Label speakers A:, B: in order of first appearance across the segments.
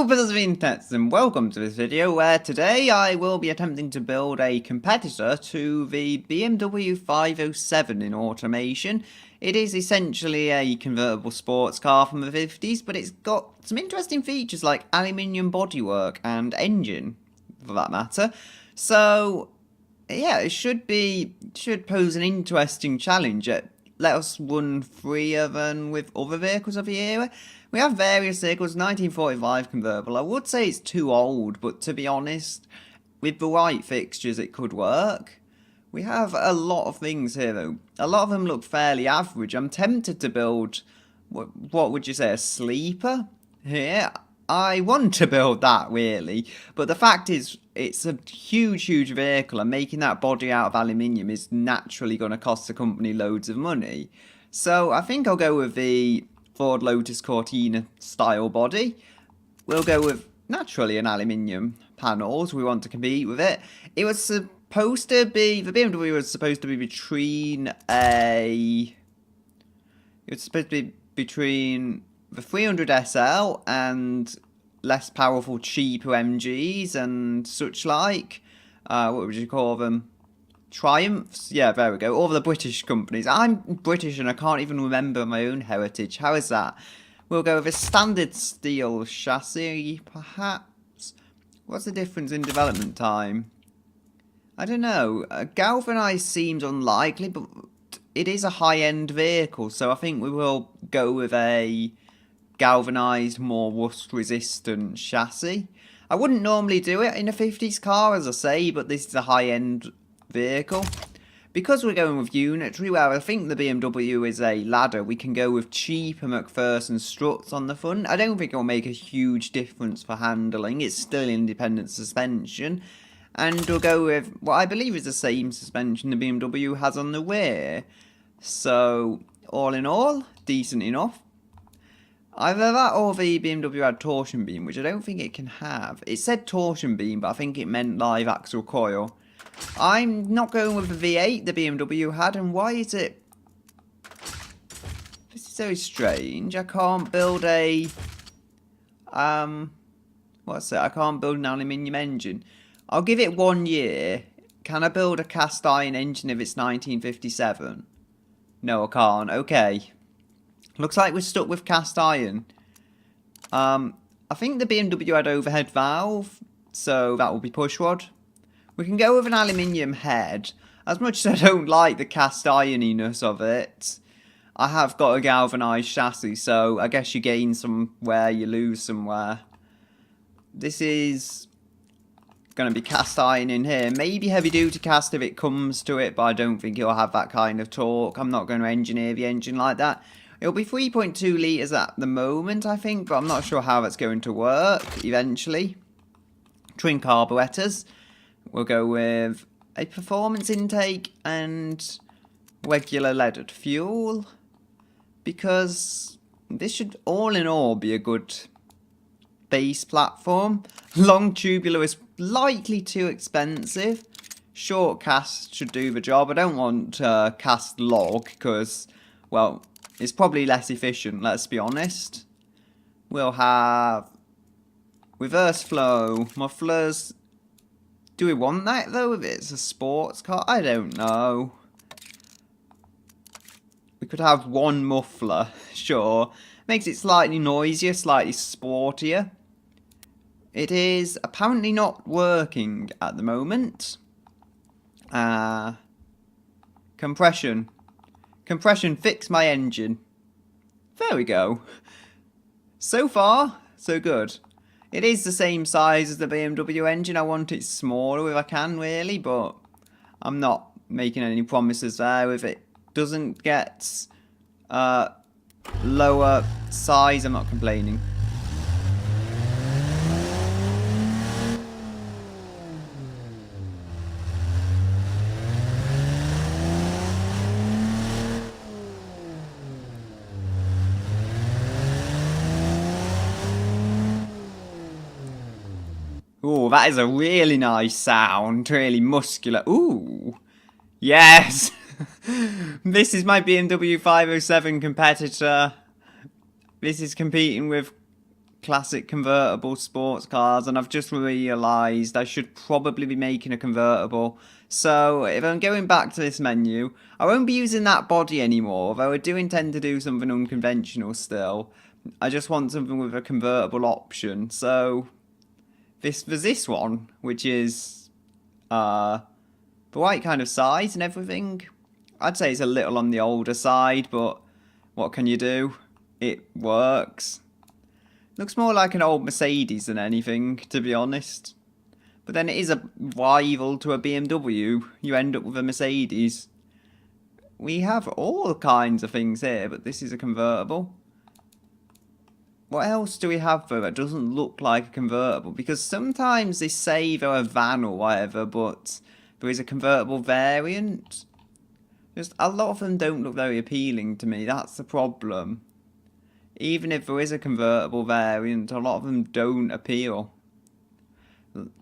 A: brothers of internet, and welcome to this video where today I will be attempting to build a competitor to the BMW 507 in automation. It is essentially a convertible sports car from the 50s, but it's got some interesting features like aluminium bodywork and engine, for that matter. So, yeah, it should pose an interesting challenge. Let us run freer than with other vehicles of the era. We have various vehicles, 1945 convertible. I would say it's too old, but to be honest, with the right fixtures it could work. We have a lot of things here though. A lot of them look fairly average. I'm tempted to build, what would you say, a sleeper here? I want to build that really, but the fact is it's a huge vehicle and making that body out of aluminium is naturally going to cost the company loads of money. So I think I'll go with the Ford Lotus Cortina style body. We'll go with naturally an aluminium panels. We want to compete with it. It was supposed to be, the BMW was supposed to be between the 300 SL and less powerful, cheaper MGs and such like. What would you call them? Triumphs? Yeah, there we go. All the British companies. I'm British and I can't even remember my own heritage. How is that? We'll go with a standard steel chassis, perhaps. What's the difference in development time? I don't know. Galvanized seems unlikely, but it is a high-end vehicle, so I think we will go with a galvanized, more rust-resistant chassis. I wouldn't normally do it in a 50s car, as I say, but this is a high-end vehicle. Because we're going with unitary, well, I think the BMW is a ladder, we can go with cheaper McPherson struts on the front. I don't think it'll make a huge difference for handling. It's still independent suspension. And we'll go with what I believe is the same suspension the BMW has on the rear. So, all in all, decent enough. Either that or the BMW had torsion beam, which I don't think it can have. It said torsion beam, but I think it meant live axle coil. I'm not going with the V8 the BMW had, and why is it... This is very strange. I can't build a... What's it? I can't build an aluminium engine. I'll give it 1 year. Can I build a cast iron engine if it's 1957? No, I can't. Okay. Looks like we're stuck with cast iron. I think the BMW had overhead valve, so that will be pushrod. We can go with an aluminium head. As much as I don't like the cast ironiness of it, I have got a galvanized chassis, so I guess you gain somewhere, you lose somewhere. This is going to be cast iron in here. Maybe heavy duty cast if it comes to it, but I don't think it'll have that kind of torque. I'm not going to engineer the engine like that. It'll be 3.2 litres at the moment, I think, but I'm not sure how that's going to work eventually. Twin carburetors. We'll go with a performance intake and regular leaded fuel, because this should all in all be a good base platform. Long tubular is likely too expensive. Short cast should do the job. I don't want cast log because, well, it's probably less efficient, let's be honest. We'll have reverse flow, mufflers. Do we want that though if it's a sports car? I don't know. We could have one muffler, sure. Makes it slightly noisier, slightly sportier. It is apparently not working at the moment. Compression. Compression, fix my engine. There we go. So far, so good. It is the same size as the BMW engine. I want it smaller if I can, really, but I'm not making any promises there. If it doesn't get lower size, I'm not complaining. Ooh, that is a really nice sound. Really muscular. Ooh. Yes. This is my BMW 507 competitor. This is competing with classic convertible sports cars, and I've just realised I should probably be making a convertible. So if I'm going back to this menu, I won't be using that body anymore, although I do intend to do something unconventional still. I just want something with a convertible option. So there's this one, which is the right kind of size and everything. I'd say it's a little on the older side, but what can you do? It works. Looks more like an old Mercedes than anything, to be honest. But then it is a rival to a BMW. You end up with a Mercedes. We have all kinds of things here, but this is a convertible. What else do we have though that doesn't look like a convertible? Because sometimes they say they're a van or whatever, but there is a convertible variant. Just a lot of them don't look very appealing to me. That's the problem. Even if there is a convertible variant, a lot of them don't appeal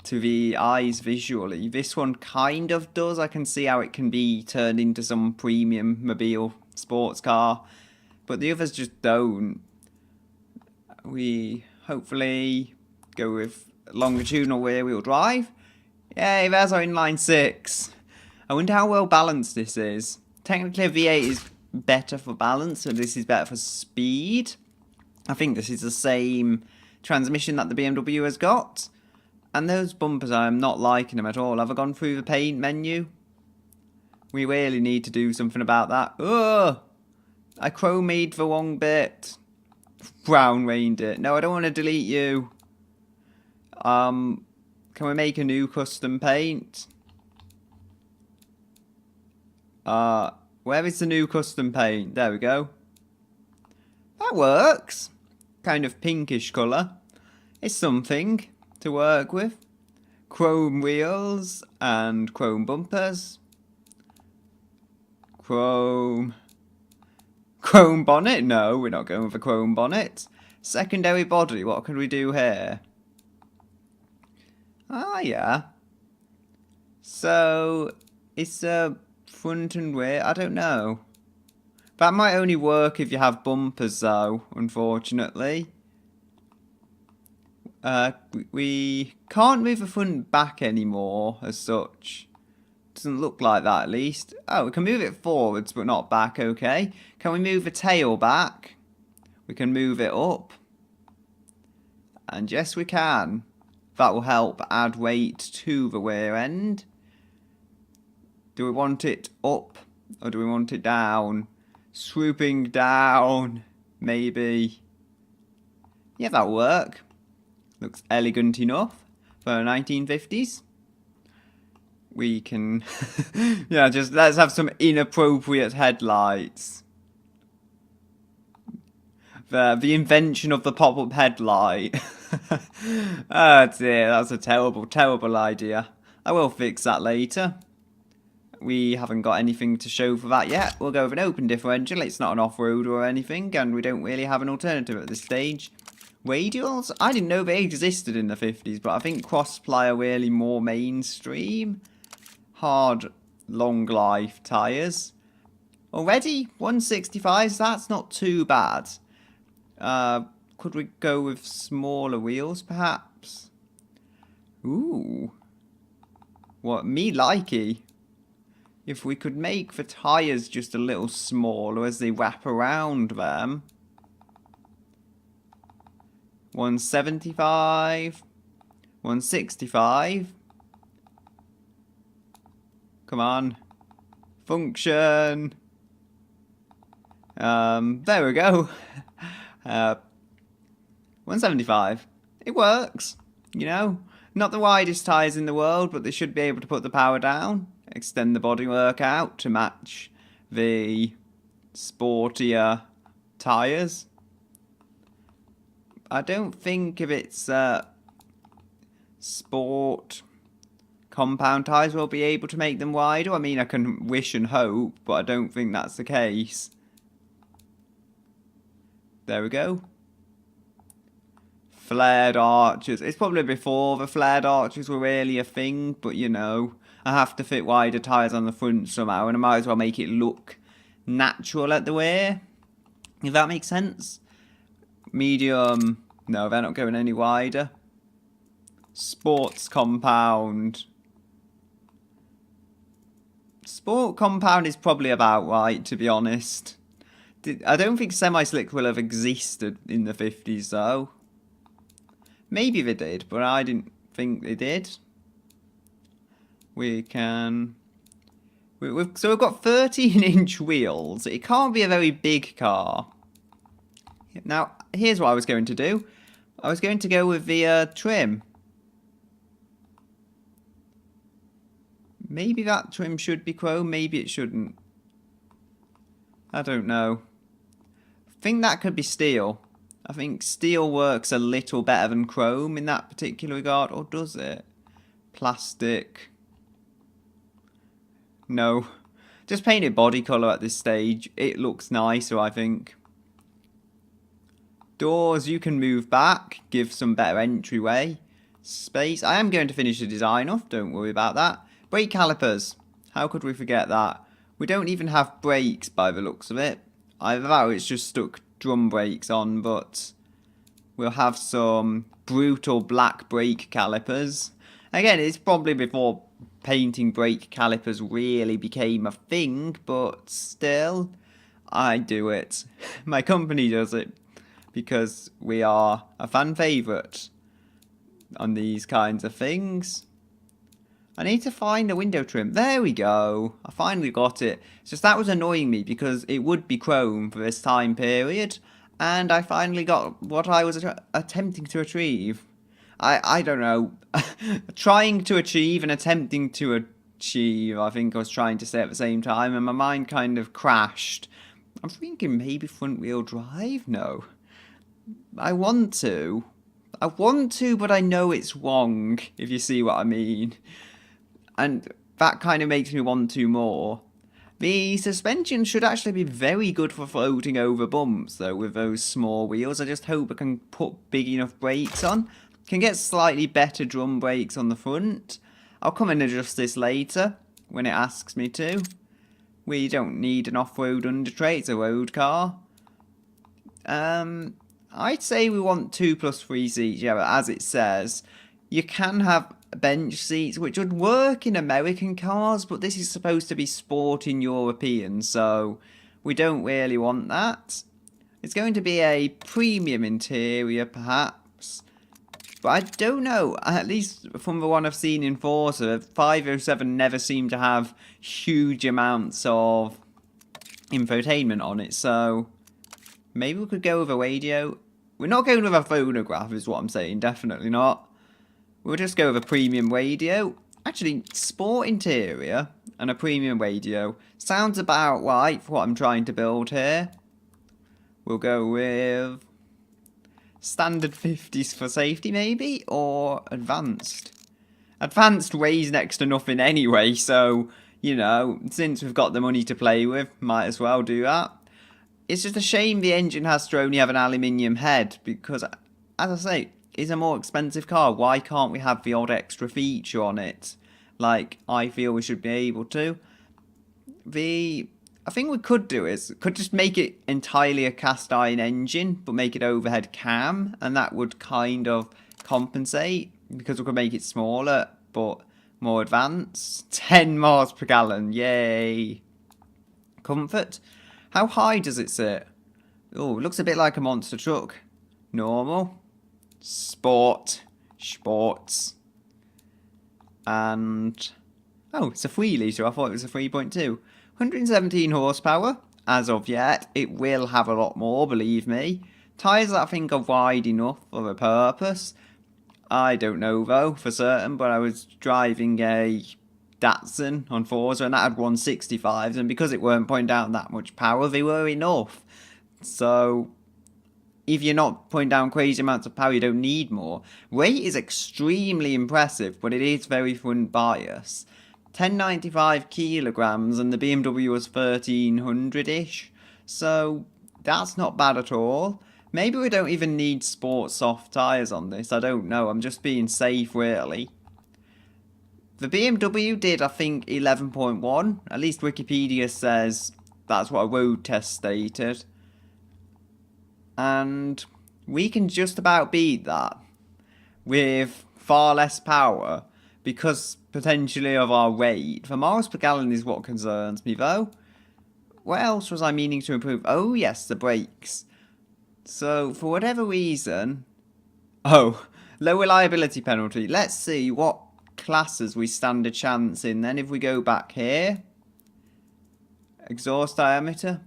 A: to the eyes visually. This one kind of does. I can see how it can be turned into some premium mobile sports car, but the others just don't. We hopefully go with longitudinal rear wheel drive. Yay, there's our inline six. I wonder how well balanced this is. Technically a V8 is better for balance, so this is better for speed. I think this is the same transmission that the BMW has got. And those bumpers, I am not liking them at all. Have I gone through the paint menu? We really need to do something about that. Ugh! I chromed the wrong bit. Brown rained it. No, I don't want to delete you. Can we make a new custom paint? Where is the new custom paint? There we go. That works. Kind of pinkish colour. It's something to work with. Chrome wheels and chrome bumpers. Chrome bonnet? No, we're not going with a chrome bonnet. Secondary body, what can we do here? Ah, yeah. So, it's a front and rear, I don't know. That might only work if you have bumpers though, unfortunately. We can't move the front back anymore as such. Doesn't look like that at least. Oh, we can move it forwards but not back, okay. Can we move the tail back? We can move it up. And yes we can. That will help add weight to the rear end. Do we want it up or do we want it down? Swooping down, maybe. Yeah, that'll work. Looks elegant enough for the 1950s. We can, yeah, just let's have some inappropriate headlights. The invention of the pop-up headlight. Oh dear, that's a terrible, terrible idea. I will fix that later. We haven't got anything to show for that yet. We'll go with an open differential. It's not an off-road or anything, and we don't really have an alternative at this stage. Radials? I didn't know they existed in the 50s, but I think cross-ply are really more mainstream. Hard, long life tyres. Already? 165s? That's not too bad. Could we go with smaller wheels, perhaps? Ooh. What? Me likey. If we could make the tyres just a little smaller as they wrap around them. 175. 165. Come on. Function. There we go. 175. It works. You know, not the widest tyres in the world, but they should be able to put the power down. Extend the bodywork out to match the sportier tyres. I don't think if it's sport compound tyres we'll be able to make them wider. I mean, I can wish and hope, but I don't think that's the case. There we go. Flared arches. It's probably before the flared arches were really a thing, but you know, I have to fit wider tyres on the front somehow, and I might as well make it look natural at the rear, if that makes sense. Medium No, they're not going any wider. Sports compound. Sport compound is probably about right, to be honest. I don't think semi-slick will have existed in the 50s, though. Maybe they did, but I didn't think they did. We can... So we've got 13-inch wheels. It can't be a very big car. Now, here's what I was going to do. I was going to go with the trim. Maybe that trim should be chrome, maybe it shouldn't. I don't know. I think that could be steel. I think steel works a little better than chrome in that particular regard. Or does it? Plastic. No. Just paint it body colour at this stage. It looks nicer, I think. Doors you can move back. Give some better entryway space. I am going to finish the design off. Don't worry about that. Brake calipers. How could we forget that? We don't even have brakes by the looks of it. Either that or it's just stuck drum brakes on, but we'll have some brutal black brake calipers. Again, it's probably before painting brake calipers really became a thing, but still, I do it. My company does it because we are a fan favourite on these kinds of things. I need to find a window trim. There we go. I finally got it. It's just that was annoying me because it would be chrome for this time period. And I finally got what I was attempting to achieve. I don't know. Trying to achieve and attempting to achieve, I think I was trying to say at the same time. And my mind kind of crashed. I'm thinking maybe front wheel drive? No. I want to, but I know it's wrong, if you see what I mean. And that kind of makes me want to more. The suspension should actually be very good for floating over bumps, though, with those small wheels. I just hope I can put big enough brakes on. Can get slightly better drum brakes on the front. I'll come and adjust this later, when it asks me to. We don't need an off-road under tray, it's a road car. I'd say we want 2 + 3 seats, yeah, but as it says, you can have bench seats, which would work in American cars, but this is supposed to be sporting European, so we don't really want that. It's going to be a premium interior, perhaps, but I don't know. At least from the one I've seen in Forza, 507 never seemed to have huge amounts of infotainment on it, so maybe we could go with a radio. We're not going with a phonograph, is what I'm saying, definitely not. We'll just go with a premium radio. Actually, sport interior and a premium radio sounds about right for what I'm trying to build here. We'll go with standard 50s for safety, maybe, or advanced. Advanced weighs next to nothing anyway, so, you know, since we've got the money to play with, might as well do that. It's just a shame the engine has to only have an aluminium head, because, as I say, it's a more expensive car. Why can't we have the odd extra feature on it? Like, I feel we should be able to. I think we could do is, could just make it entirely a cast iron engine, but make it overhead cam, and that would kind of compensate, because we could make it smaller, but more advanced. 10 miles per gallon, yay. Comfort. How high does it sit? Oh, it looks a bit like a monster truck. Normal. Sport. Sports. And... oh, it's a 3 litre. I thought it was a 3.2. 117 horsepower. As of yet, it will have a lot more, believe me. Tyres that I think are wide enough for a purpose. I don't know though, for certain, but I was driving a Datsun on Forza and that had 165s, and because it weren't putting down that much power, they were enough. So, if you're not putting down crazy amounts of power, you don't need more. Weight is extremely impressive, but it is very front bias. 1095 kilograms, and the BMW was 1300-ish, so that's not bad at all. Maybe we don't even need sport soft tyres on this, I don't know, I'm just being safe really. The BMW did, I think, 11.1. At least Wikipedia says that's what a road test stated. And we can just about beat that with far less power because potentially of our weight. The miles per gallon is what concerns me though. What else was I meaning to improve? Oh yes, the brakes. So for whatever reason, low reliability penalty. Let's see what classes we stand a chance in then if we go back here. Exhaust diameter.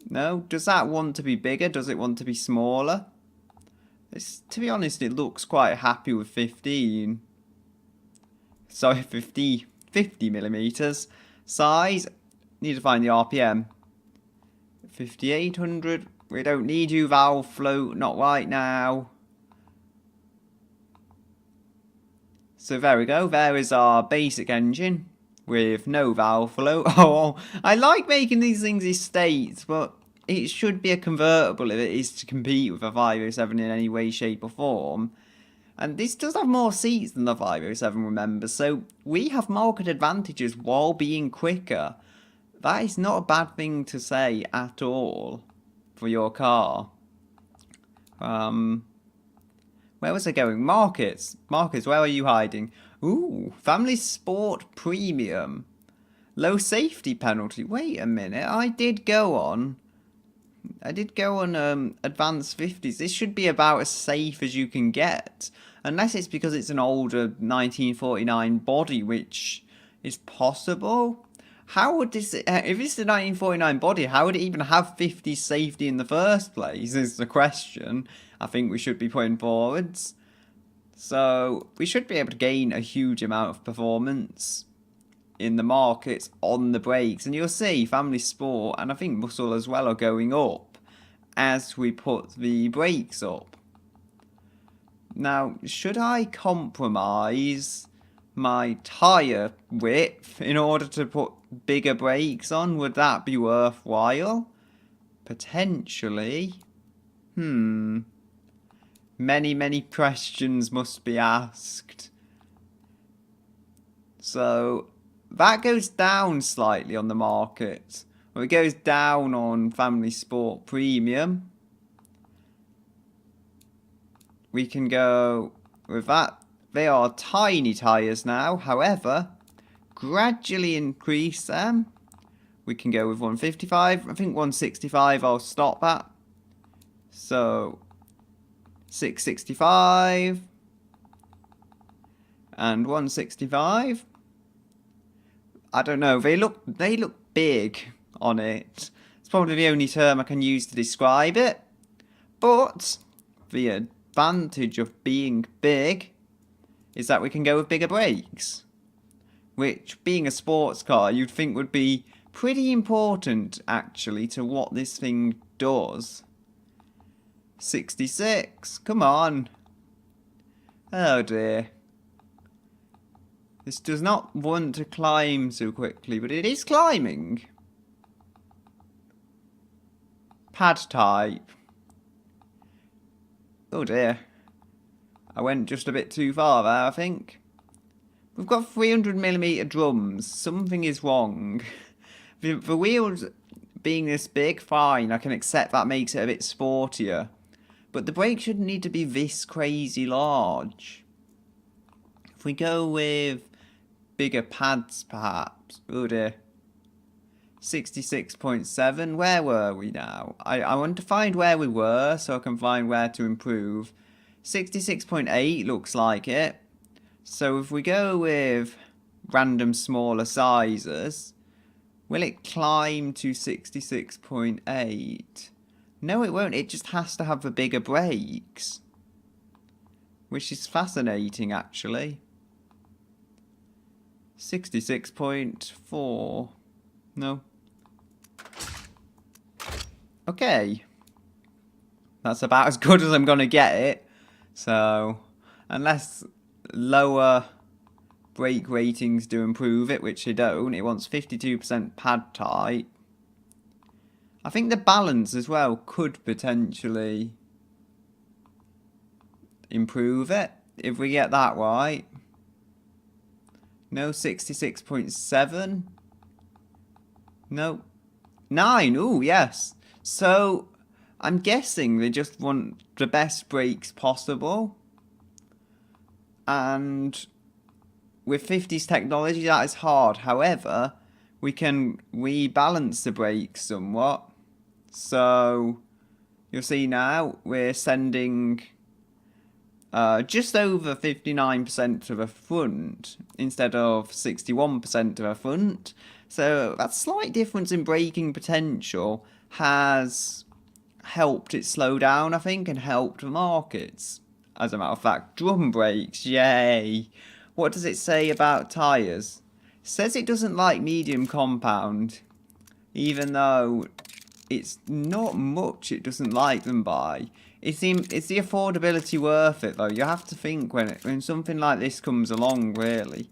A: No, does that want to be bigger? Does it want to be smaller? To be honest, it looks quite happy with 15. Sorry, 50 millimeters. Size, need to find the RPM. 5800. We don't need you, valve float, not right now. So there we go, there is our basic engine with no valve float. Oh, I like making these things estates, but it should be a convertible if it is to compete with a 507 in any way, shape or form. And this does have more seats than the 507, remember, so we have market advantages while being quicker. That is not a bad thing to say at all for your car. Where was I going? Markets. Markets, where are you hiding? Ooh, Family Sport Premium. Low safety penalty. Wait a minute, I did go on advanced 50s. This should be about as safe as you can get. Unless it's because it's an older 1949 body, which is possible. How would this, if it's a 1949 body, how would it even have 50 safety in the first place is the question I think we should be putting forwards. So we should be able to gain a huge amount of performance in the markets on the brakes. And you'll see Family Sport and I think Muscle as well are going up as we put the brakes up. Now, should I compromise my tyre width in order to put bigger brakes on? Would that be worthwhile? Potentially. Many questions must be asked. So that goes down slightly on the market. Or it goes down on Family Sport Premium. We can go with that. They are tiny tyres now, however, gradually increase them. We can go with 155. I think 165 I'll stop at. So 665 and 165. I don't know, they look big on it. It's probably the only term I can use to describe it. But the advantage of being big is that we can go with bigger brakes, which, being a sports car, you'd think would be pretty important actually to what this thing does. 66, come on. Oh dear. This does not want to climb so quickly, but it is climbing. Pad type. Oh dear. I went just a bit too far there, I think. We've got 300mm drums. Something is wrong. The wheels being this big, fine. I can accept that makes it a bit sportier. But the brake shouldn't need to be this crazy large. If we go with bigger pads, perhaps. Oh dear. 66.7. Where were we now? I want to find where we were so I can find where to improve. 66.8 looks like it. So if we go with random smaller sizes, will it climb to 66.8? No, it won't. It just has to have the bigger brakes. Which is fascinating, actually. 66.4. No. Okay. That's about as good as I'm going to get it. So, unless lower brake ratings do improve it, which they don't, it wants 52% pad type. I think the balance as well could potentially improve it, if we get that right. No, 66.7. No. 9, ooh, yes. So, I'm guessing they just want the best brakes possible. And with 50s technology, that is hard. However, we can rebalance the brakes somewhat. So you'll see now we're sending just over 59% to the front instead of 61% to the front. So that slight difference in braking potential has helped it slow down, I think, and helped the markets. As a matter of fact, drum brakes, yay! What does it say about tyres? It says it doesn't like medium compound, even though it's not much it doesn't like them by. Is the affordability worth it though? You have to think when something like this comes along, really.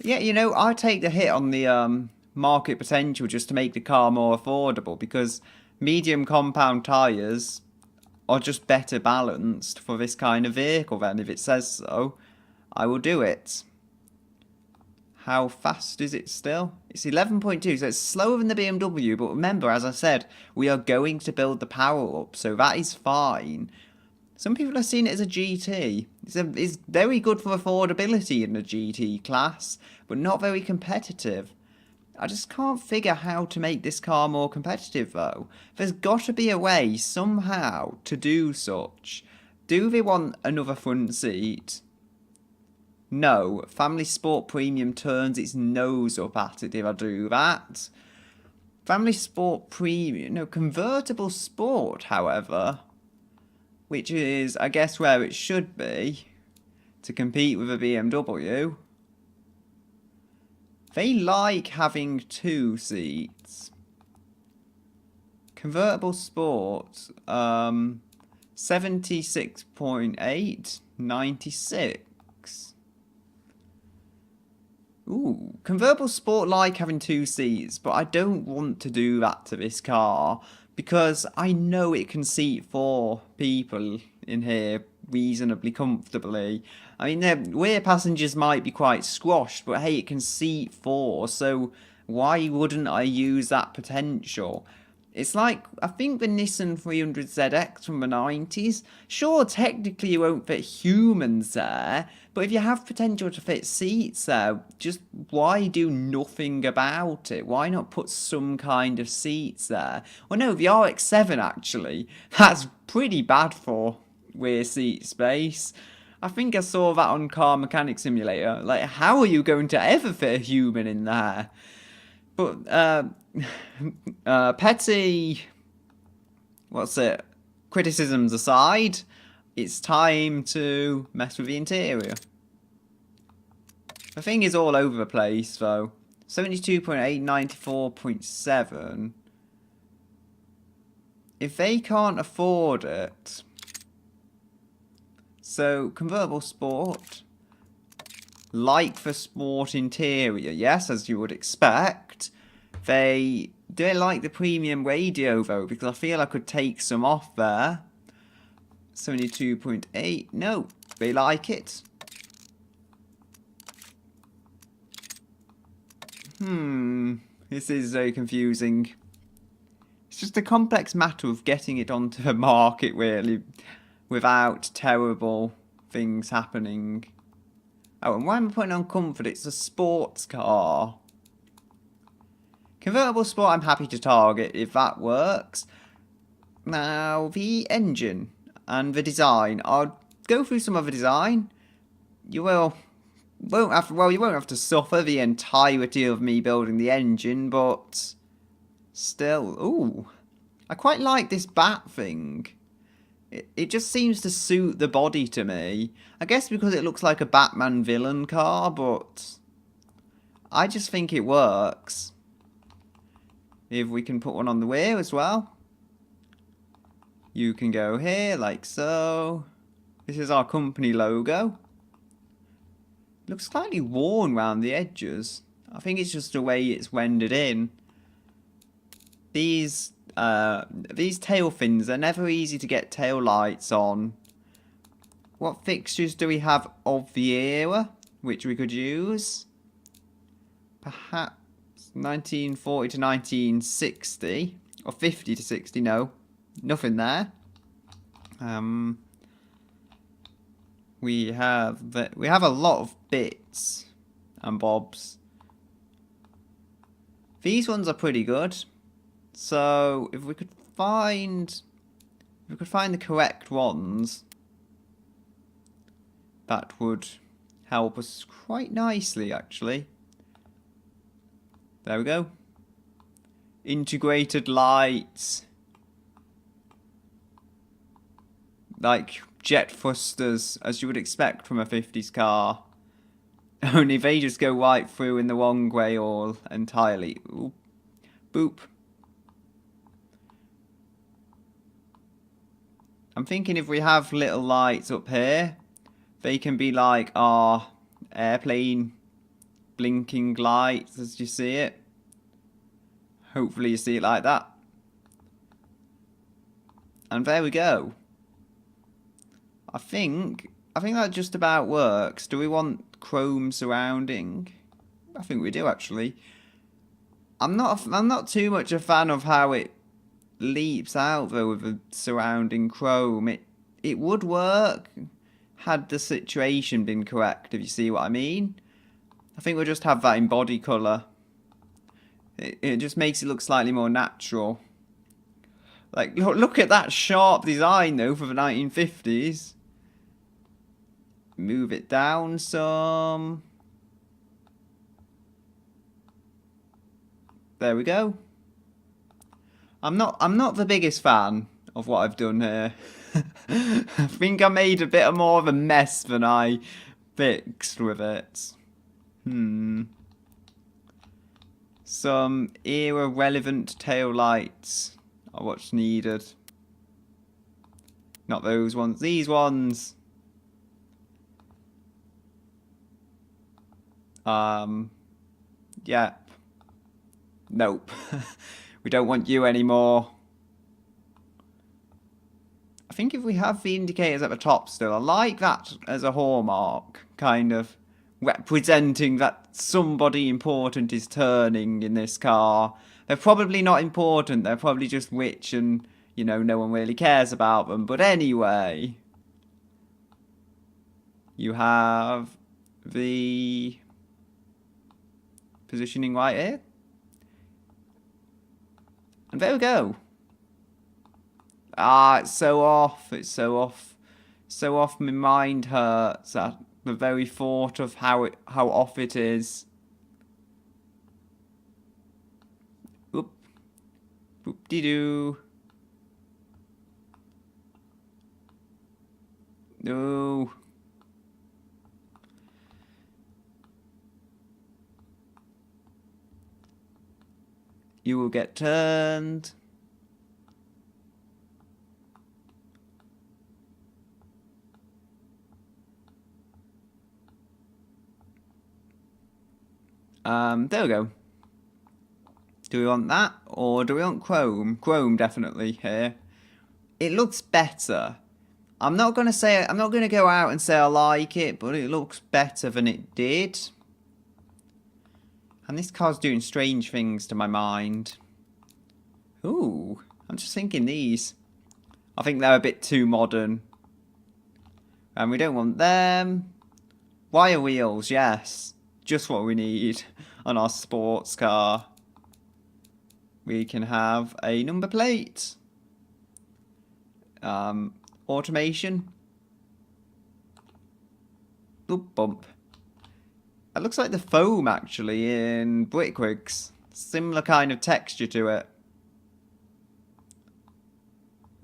A: Yeah, you know, I take the hit on the market potential just to make the car more affordable, because medium compound tyres are just better balanced for this kind of vehicle. Then, if it says so, I will do it. How fast is it still? It's 11.2, so it's slower than the BMW, but remember, as I said, we are going to build the power up, so that is fine. Some people have seen it as a GT. It's very good for affordability in the GT class, but not very competitive. I just can't figure how to make this car more competitive, though. There's got to be a way, somehow, to do such. Do they want another front seat? No, Family Sport Premium turns its nose up at it if I do that. Family Sport Premium, no, Convertible Sport, however, which is, I guess, where it should be to compete with a BMW. They like having 2 seats. Convertible Sport, 76.8, 96. Ooh, Convertible Sport like having 2 seats, but I don't want to do that to this car because I know it can seat 4 people in here reasonably comfortably. I mean, the rear passengers might be quite squashed, but hey, it can seat 4, so why wouldn't I use that potential? It's like, I think the Nissan 300ZX from the 90s, sure, technically you won't fit humans there, but if you have potential to fit seats there, just why do nothing about it? Why not put some kind of seats there? Well, no, the RX-7 actually, that's pretty bad for rear seat space. I think I saw that on Car Mechanic Simulator. Like, how are you going to ever fit a human in there? But, petty, criticisms aside, it's time to mess with the interior. The thing is all over the place, though. 72.8, 94.7. If they can't afford it... So, Convertible Sport, like the Sport interior, yes, as you would expect. Do they like the premium radio, though? Because I feel I could take some off there. 72.8, no, they like it. This is very confusing. It's just a complex matter of getting it onto the market, really, without terrible things happening. Oh, and why am I putting on comfort? It's a sports car. Convertible Sport I'm happy to target if that works. Now, the engine and the design. I'll go through some of the design. You won't have to suffer the entirety of me building the engine, but still, ooh. I quite like this bat thing. It just seems to suit the body to me. I guess because it looks like a Batman villain car, but I just think it works. If we can put one on the rear as well. You can go here, like so. This is our company logo. Looks slightly worn around the edges. I think it's just the way it's rendered in. These tail fins are never easy to get tail lights on. What fixtures do we have of the era which we could use? Perhaps 1940 to 1960. Or 50 to 60, no. Nothing there. We have a lot of bits and bobs. These ones are pretty good. So if we could find the correct ones, that would help us quite nicely, actually. There we go. Integrated lights. Like jet thrusters, as you would expect from a 50s car. Only they just go right through in the wrong way all entirely. Ooh. Boop. I'm thinking if we have little lights up here, they can be like our airplane blinking lights as you see it. Hopefully you see it like that. And there we go. I think that just about works. Do we want chrome surrounding? I think we do actually. I'm not too much a fan of how it leaps out though with the surrounding chrome. It would work had the situation been correct, if you see what I mean. I think we'll just have that in body colour. It just makes it look slightly more natural. Like, look at that sharp design though for the 1950s. Move it down some. There we go. I'm not the biggest fan of what I've done here. I think I made a bit more of a mess than I fixed with it. Some era relevant tail lights are what's needed. Not those ones, these ones. Yep. Nope. We don't want you anymore. I think if we have the indicators at the top still, I like that as a hallmark, kind of representing that somebody important is turning in this car. They're probably not important, they're probably just rich and, you know, no one really cares about them. But anyway, you have the positioning right here. And there we go. Ah, it's so off. It's so off. So off. My mind hurts at the very thought of how off it is. Oop. Boop-de-doo. No. You will get turned. There we go. Do we want that or do we want chrome? Chrome definitely here. It looks better. I'm not gonna go out and say I like it, but it looks better than it did. And this car's doing strange things to my mind. Ooh, I'm just thinking these. I think they're a bit too modern. And we don't want them. Wire wheels, yes. Just what we need on our sports car. We can have a number plate. Automation. Oop, bump. It looks like the foam actually in Brickwigs. Similar kind of texture to it.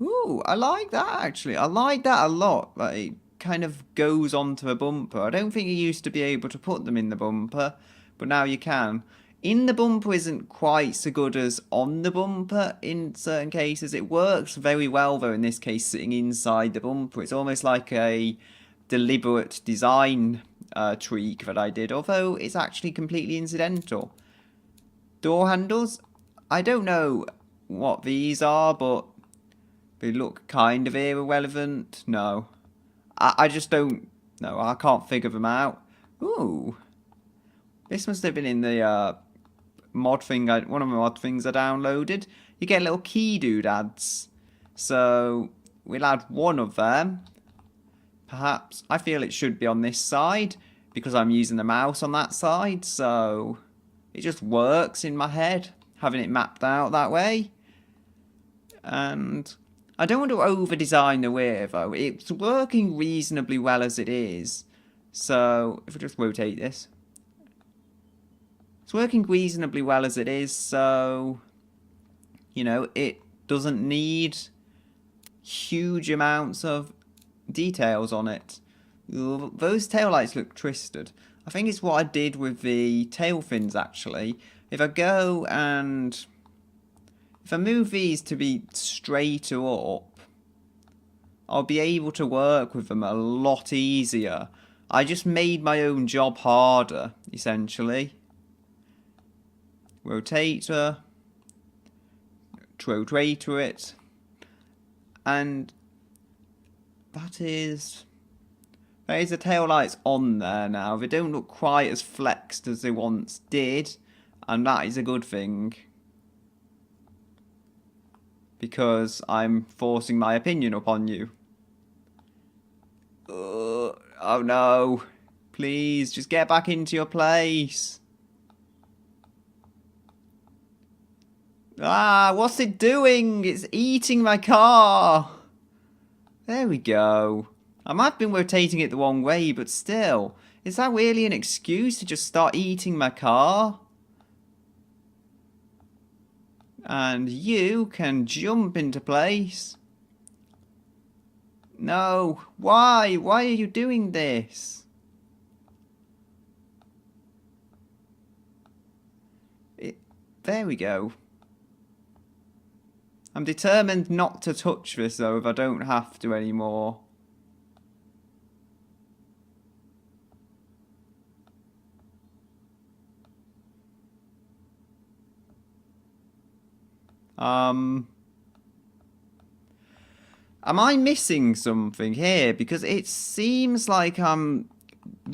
A: Ooh, I like that actually. I like that a lot. Like, it kind of goes onto the bumper. I don't think you used to be able to put them in the bumper, but now you can. In the bumper isn't quite so good as on the bumper in certain cases. It works very well though in this case sitting inside the bumper. It's almost like a deliberate design tweak that I did, although it's actually completely incidental. Door handles, I don't know what these are, but they look kind of irrelevant. No, I just don't know. I can't figure them out. Ooh, this must have been in the mod thing. One of the mod things I downloaded. you get little key doodads. So we'll add one of them. Perhaps, I feel it should be on this side because I'm using the mouse on that side, so it just works in my head, having it mapped out that way. And I don't want to over-design the rear though, it's working reasonably well as it is. So, if I just rotate this. It's working reasonably well as it is, so, you know, it doesn't need huge amounts of details on it. Those taillights look twisted. I think it's what I did with the tail fins actually. If I go and if I move these to be straighter up, I'll be able to work with them a lot easier. I just made my own job harder, essentially. Rotator, rotator it, and that is the tail lights on there now. They don't look quite as flexed as they once did, and that is a good thing. Because I'm forcing my opinion upon you. Oh no. Please, just get back into your place. Ah, what's it doing? It's eating my car. There we go. I might have been rotating it the wrong way, but still. Is that really an excuse to just start eating my car? And you can jump into place. No, why? Why are you doing this? There we go. I'm determined not to touch this though if I don't have to anymore. Am I missing something here? Because it seems like I'm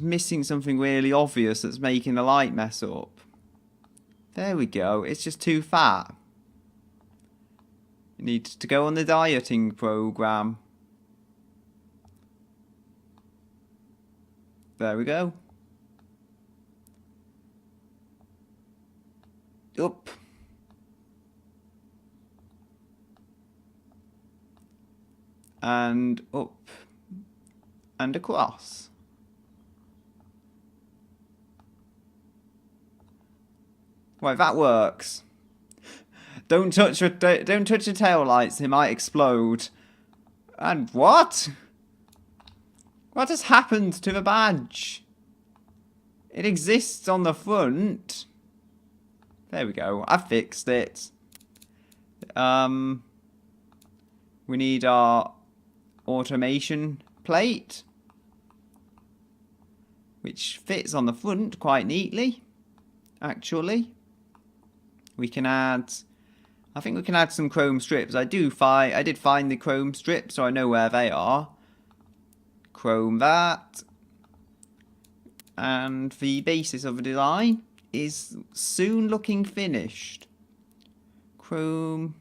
A: missing something really obvious that's making the light mess up. There we go. It's just too fat. It needs to go on the dieting program. There we go. Up. And up. And across. Right, that works. Don't touch your tail lights, they might explode. And what? What has happened to the badge? It exists on the front. There we go. I fixed it. We need our automation plate, which fits on the front quite neatly, actually. We can add, I think we can add some chrome strips. I did find the chrome strips, so I know where they are. Chrome that. And the basis of the design is soon looking finished. Chrome.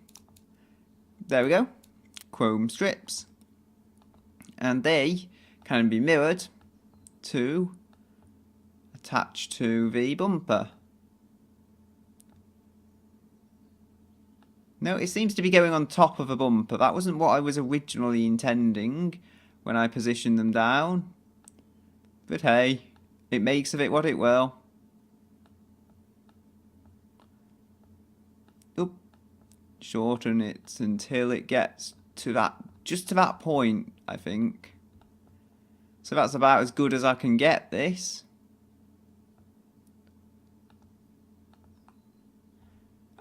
A: There we go. Chrome strips. And they can be mirrored to attach to the bumper. No, it seems to be going on top of a bumper. That wasn't what I was originally intending when I positioned them down. But hey, it makes of it what it will. Oop. Shorten it until it gets to that, just to that point, I think. So that's about as good as I can get this.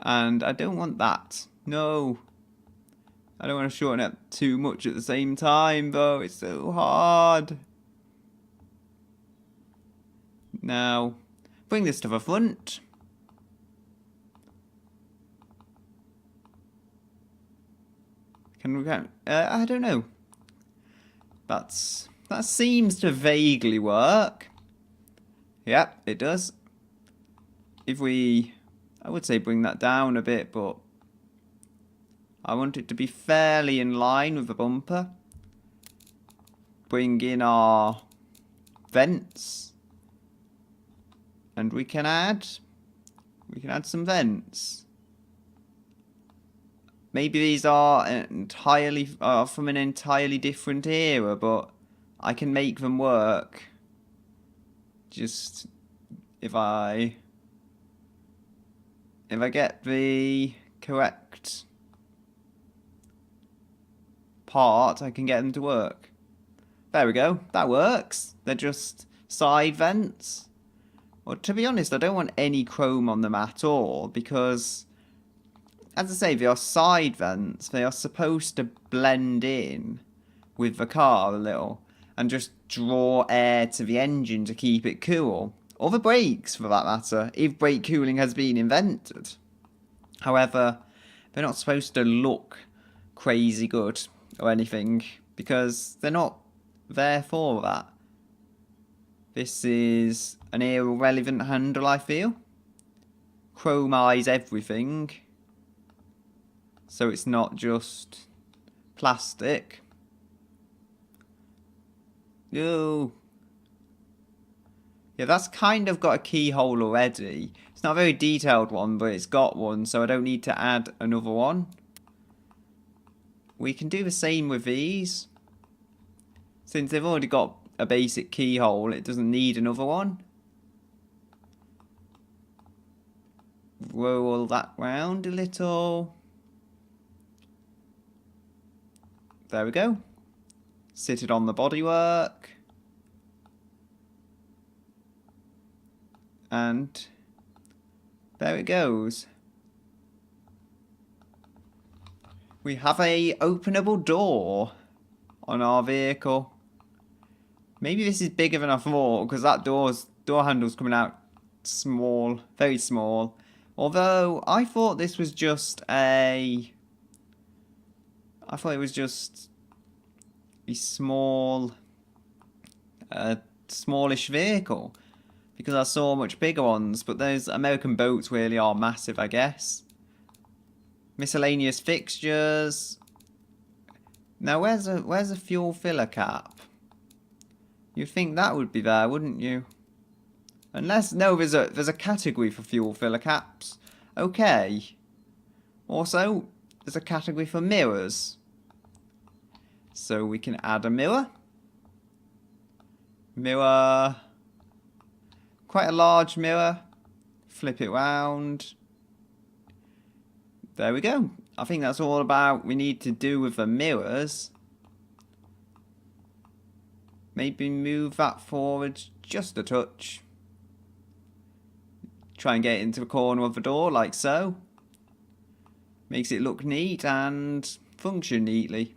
A: And I don't want that. No. I don't want to shorten it too much at the same time, though. It's so hard. Now, bring this to the front. Can we go? I don't know. That seems to vaguely work. Yep, it does. If we, I would say bring that down a bit, but I want it to be fairly in line with the bumper. Bring in our vents. And we can add some vents. Maybe these are entirely from an entirely different era, but I can make them work. Just if I get the correct part, I can get them to work. There we go. That works. They're just side vents. Well, to be honest, I don't want any chrome on them at all because, as I say, they are side vents. They are supposed to blend in with the car a little and just draw air to the engine to keep it cool. Or the brakes, for that matter, if brake cooling has been invented. However, they're not supposed to look crazy good or anything because they're not there for that. This is an era-relevant handle, I feel. Chromize everything, so it's not just plastic. Oh. Yeah, that's kind of got a keyhole already. It's not a very detailed one, but it's got one, so I don't need to add another one. We can do the same with these. Since they've already got a basic keyhole, it doesn't need another one. Roll that round a little. There we go. Sit it on the bodywork. And there it goes. We have a openable door on our vehicle. Maybe this is bigger than I thought because that door handle's coming out small, very small. Although I thought this was just a small, smallish vehicle because I saw much bigger ones. But those American boats really are massive, I guess. Miscellaneous fixtures. Now, where's a fuel filler cap? You'd think that would be there, wouldn't you? Unless, no, there's a category for fuel filler caps. Okay. Also, there's a category for mirrors. So we can add a mirror. Mirror. Quite a large mirror. Flip it round. There we go. I think that's all we need to do with the mirrors. Maybe move that forward just a touch. Try and get it into the corner of the door like so. Makes it look neat and function neatly.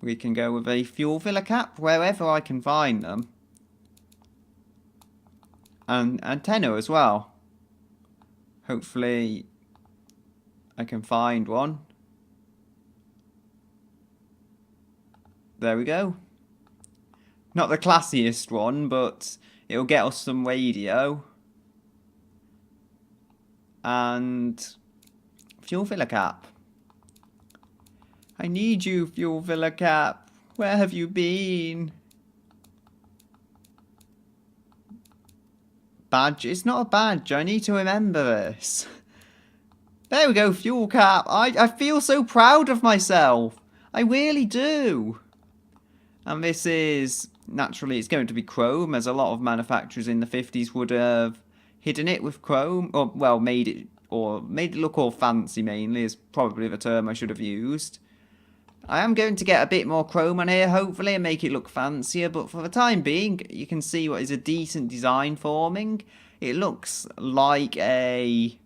A: We can go with a fuel filler cap wherever I can find them. And antenna as well. Hopefully I can find one. There we go. Not the classiest one, but it'll get us some radio. And fuel filler cap. I need you, fuel filler cap. Where have you been? Badge? It's not a badge. I need to remember this. There we go, fuel cap. I feel so proud of myself. I really do. And this is, naturally, it's going to be chrome, as a lot of manufacturers in the 50s would have hidden it with chrome, or, well, made it look all fancy, mainly, is probably the term I should have used. I am going to get a bit more chrome on here, hopefully, and make it look fancier, but for the time being, you can see what is a decent design forming. It looks like a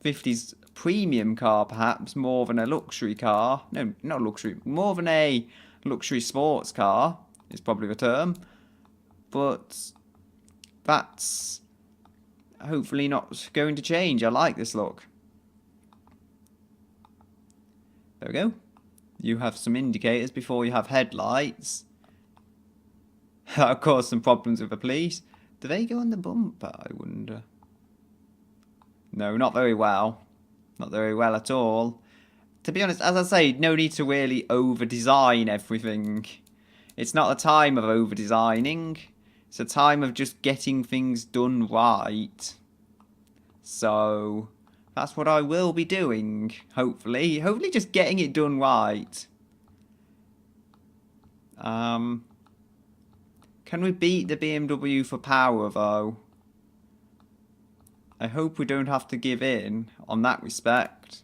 A: 50s premium car, perhaps, more than a luxury car. No, not luxury, more than a luxury sports car, is probably the term. But that's hopefully not going to change. I like this look. There we go. You have some indicators before you have headlights. That'll cause some problems with the police. Do they go on the bumper, I wonder? No, not very well. Not very well at all. to be honest, as I say, no need to really over-design everything. It's not a time of over-designing. It's a time of just getting things done right. So, that's what I will be doing, hopefully. Hopefully just getting it done right. Can we beat the BMW for power, though? I hope we don't have to give in on that respect.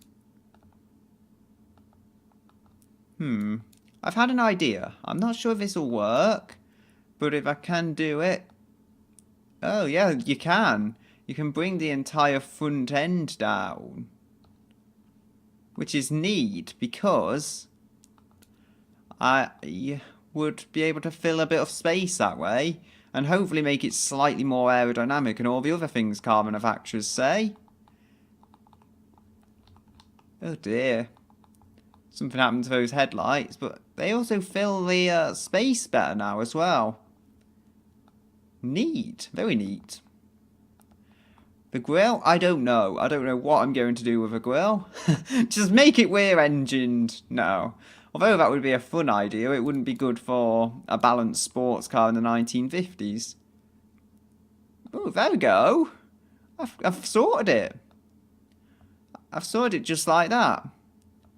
A: I've had an idea. I'm not sure if this will work, but if I can do it... Oh, yeah, you can. You can bring the entire front end down. Which is neat, because I would be able to fill a bit of space that way, and hopefully make it slightly more aerodynamic and all the other things car manufacturers say. Oh dear. Something happened to those headlights, but they also fill the space better now as well. Neat. Very neat. The grille? I don't know. I don't know what I'm going to do with a grille. Just make it rear-engined. No. Although that would be a fun idea, it wouldn't be good for a balanced sports car in the 1950s. Oh, there we go. I've sorted it. I've sorted it just like that.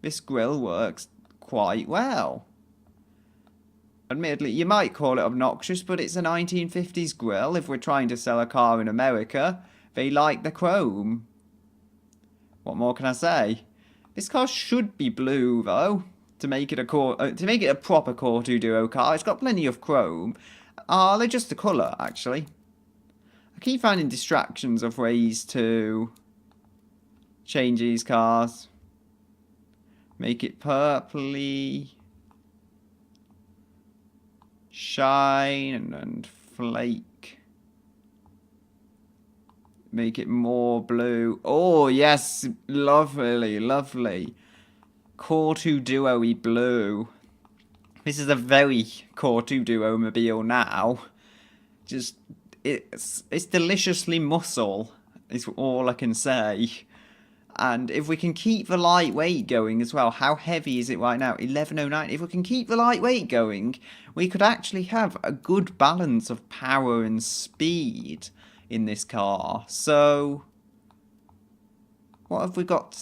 A: This grille works quite well. Admittedly, you might call it obnoxious, but it's a 1950s grille. If we're trying to sell a car in America, they like the chrome. What more can I say? This car should be blue, though, to make it a proper Core 2 Duo car. It's got plenty of chrome. They're just the colour, actually. I keep finding distractions of ways to change these cars. Make it purpley, shine and flake. Make it more blue. Oh yes, lovely, lovely. Core 2 Duo-y blue. This is a very Core 2 Duo mobile now. Just it's deliciously muscle is all I can say. And if we can keep the lightweight going as well, how heavy is it right now? 1109. If we can keep the lightweight going, we could actually have a good balance of power and speed in this car. So, what have we got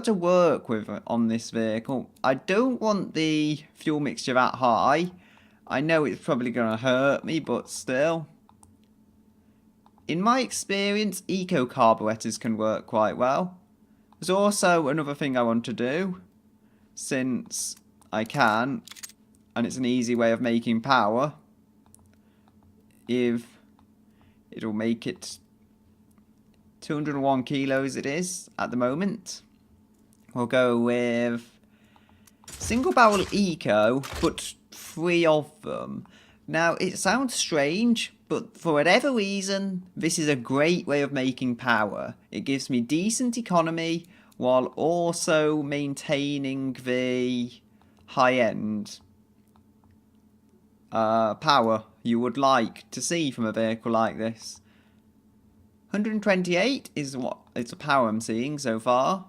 A: to work with on this vehicle? I don't want the fuel mixture that high. I know it's probably going to hurt me, but still. In my experience, eco carburetors can work quite well. There's also another thing I want to do, since I can, and it's an easy way of making power. If it'll make it 201 kilos it is at the moment. We'll go with single barrel eco, but 3 of them. Now, it sounds strange, but for whatever reason, this is a great way of making power. It gives me decent economy while also maintaining the high-end power you would like to see from a vehicle like this. 128 is what it's a power I'm seeing so far.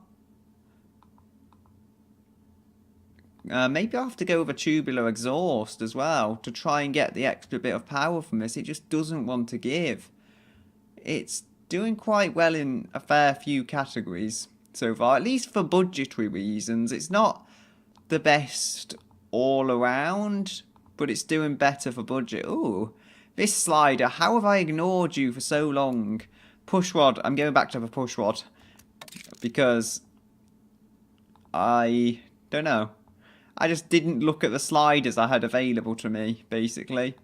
A: Maybe I'll have to go with a tubular exhaust as well to try and get the extra bit of power from this. It just doesn't want to give. It's doing quite well in a fair few categories so far, at least for budgetary reasons. It's not the best all around, but it's doing better for budget. Ooh, this slider, how have I ignored you for so long? Push rod, I'm going back to the push rod because I don't know. I just didn't look at the sliders I had available to me, basically.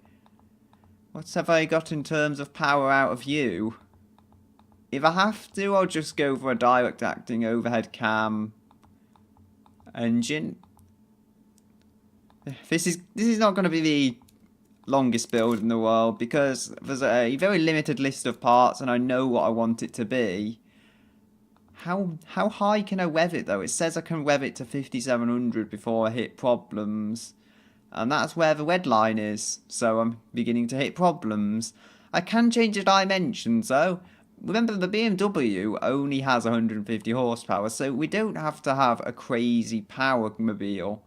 A: What have I got in terms of power out of you? If I have to, I'll just go for a direct acting overhead cam engine. This is not going to be the longest build in the world because there's a very limited list of parts and I know what I want it to be. How high can I rev it though? It says I can rev it to 5700 before I hit problems. And that's where the red line is. So I'm beginning to hit problems. I can change the dimensions though. remember the BMW only has 150 horsepower, so we don't have to have a crazy power mobile.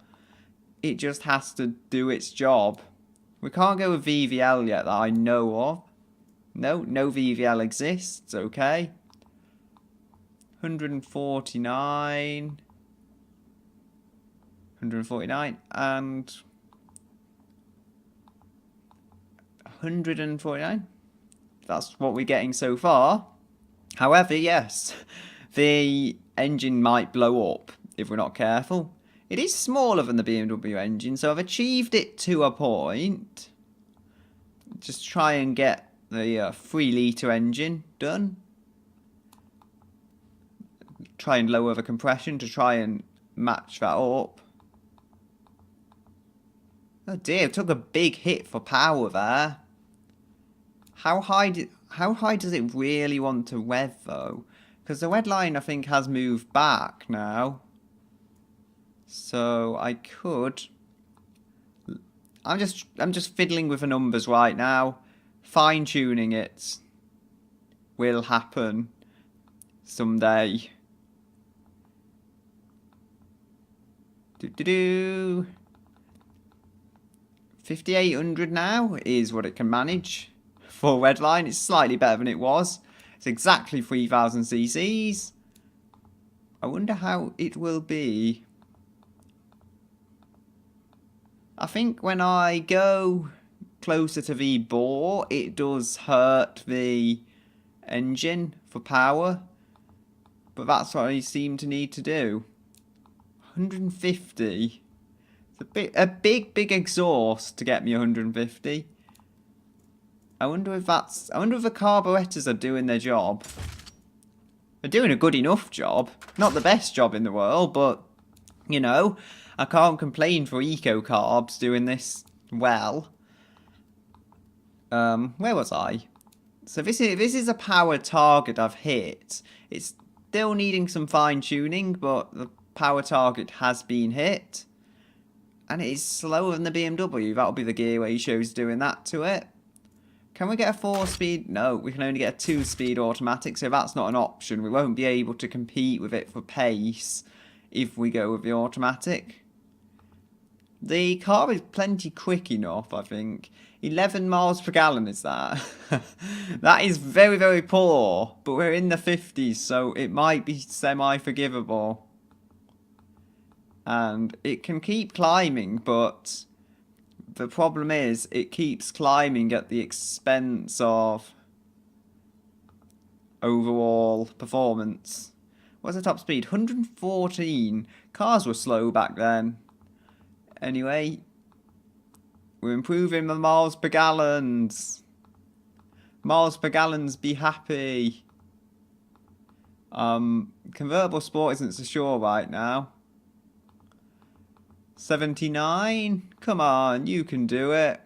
A: It just has to do its job. We can't go with VVL yet that I know of. No VVL exists, okay. 149. 149 and 149. That's what we're getting so far. However, yes, the engine might blow up if we're not careful. It is smaller than the BMW engine, so I've achieved it to a point. Just try and get the 3-litre engine done. Try and lower the compression to try and match that up. Oh dear, it took a big hit for power there. How high does it really want to rev though? Because the red line I think has moved back now. So I could. I'm just fiddling with the numbers right now. Fine tuning it will happen someday. 5800 now is what it can manage. For red line, it's slightly better than it was. It's exactly 3000 cc's. I wonder how it will be. I think when I go closer to the bore, it does hurt the engine for power. But that's what I seem to need to do. 150. It's a big exhaust to get me 150. I wonder if the carburetors are doing their job. They're doing a good enough job. Not the best job in the world, but, you know, I can't complain for eco carbs doing this well. Where was I? So this is a power target I've hit. It's still needing some fine tuning, but the power target has been hit. And it is slower than the BMW. That'll be the gear ratios doing that to it. Can we get a 4-speed? No, we can only get a 2-speed automatic, so that's not an option. We won't be able to compete with it for pace if we go with the automatic. The car is plenty quick enough, I think. 11 miles per gallon is that. That is very, very poor, but we're in the 50s, so it might be semi-forgivable. And it can keep climbing, but the problem is it keeps climbing at the expense of overall performance. What's the top speed? 114. Cars were slow back then. Anyway, we're improving the miles per gallons. Miles per gallons, be happy. Convertible Sport isn't so sure right now. 79? Come on, you can do it.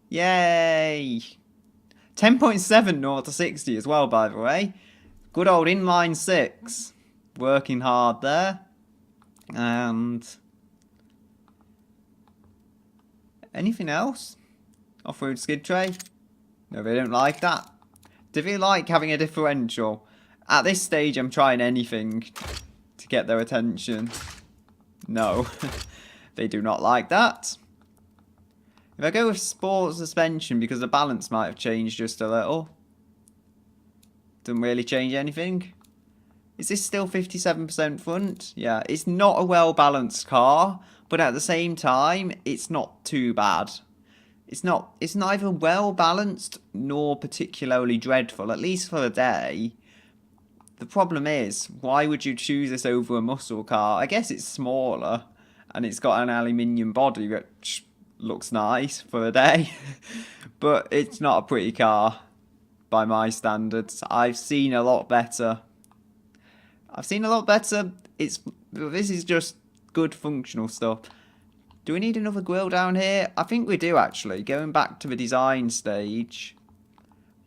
A: Yay! 10.7 0 to 60 as well, by the way. Good old inline 6. Working hard there. And anything else? Off-road skid tray? No, they don't like that. Do they like having a differential? At this stage, I'm trying anything to get their attention. No, they do not like that. If I go with sport suspension, because the balance might have changed just a little. Doesn't really change anything. Is this still 57% front? Yeah, it's not a well-balanced car, but at the same time, it's not too bad. It's neither well-balanced nor particularly dreadful, at least for the day. The problem is, why would you choose this over a muscle car? I guess it's smaller, and it's got an aluminium body, which looks nice for a day. But it's not a pretty car, by my standards. I've seen a lot better. This is just good functional stuff. Do we need another grille down here? I think we do, actually. Going back to the design stage.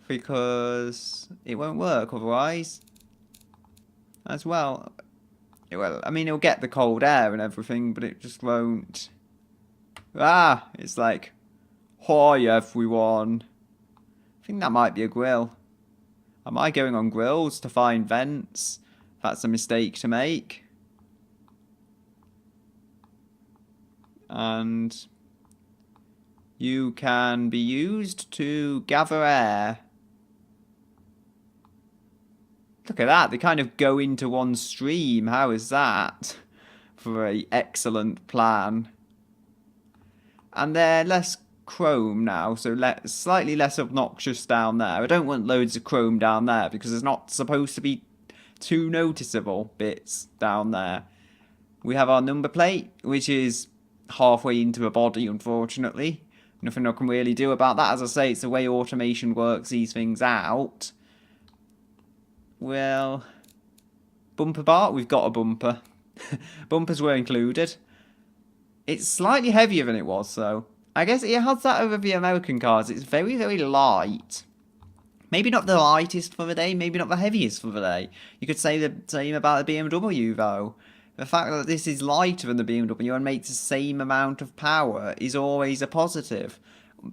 A: Because it won't work otherwise. As well. I mean, it'll get the cold air and everything, but it just won't. Ah, it's like, hi everyone. I think that might be a grille. Am I going on grills to find vents? That's a mistake to make. And you can be used to gather air. Look at that, they kind of go into one stream. How is that? For an excellent plan. And they're less chrome now, so slightly less obnoxious down there. I don't want loads of chrome down there because there's not supposed to be too noticeable bits down there. We have our number plate, which is halfway into a body, unfortunately. Nothing I can really do about that. As I say, it's the way automation works these things out. Well, bumper bar, we've got a bumper. Bumpers were included. It's slightly heavier than it was, though. I guess it has that over the American cars. It's very, very light. Maybe not the lightest for the day, maybe not the heaviest for the day. You could say the same about the BMW, though. The fact that this is lighter than the BMW and makes the same amount of power is always a positive.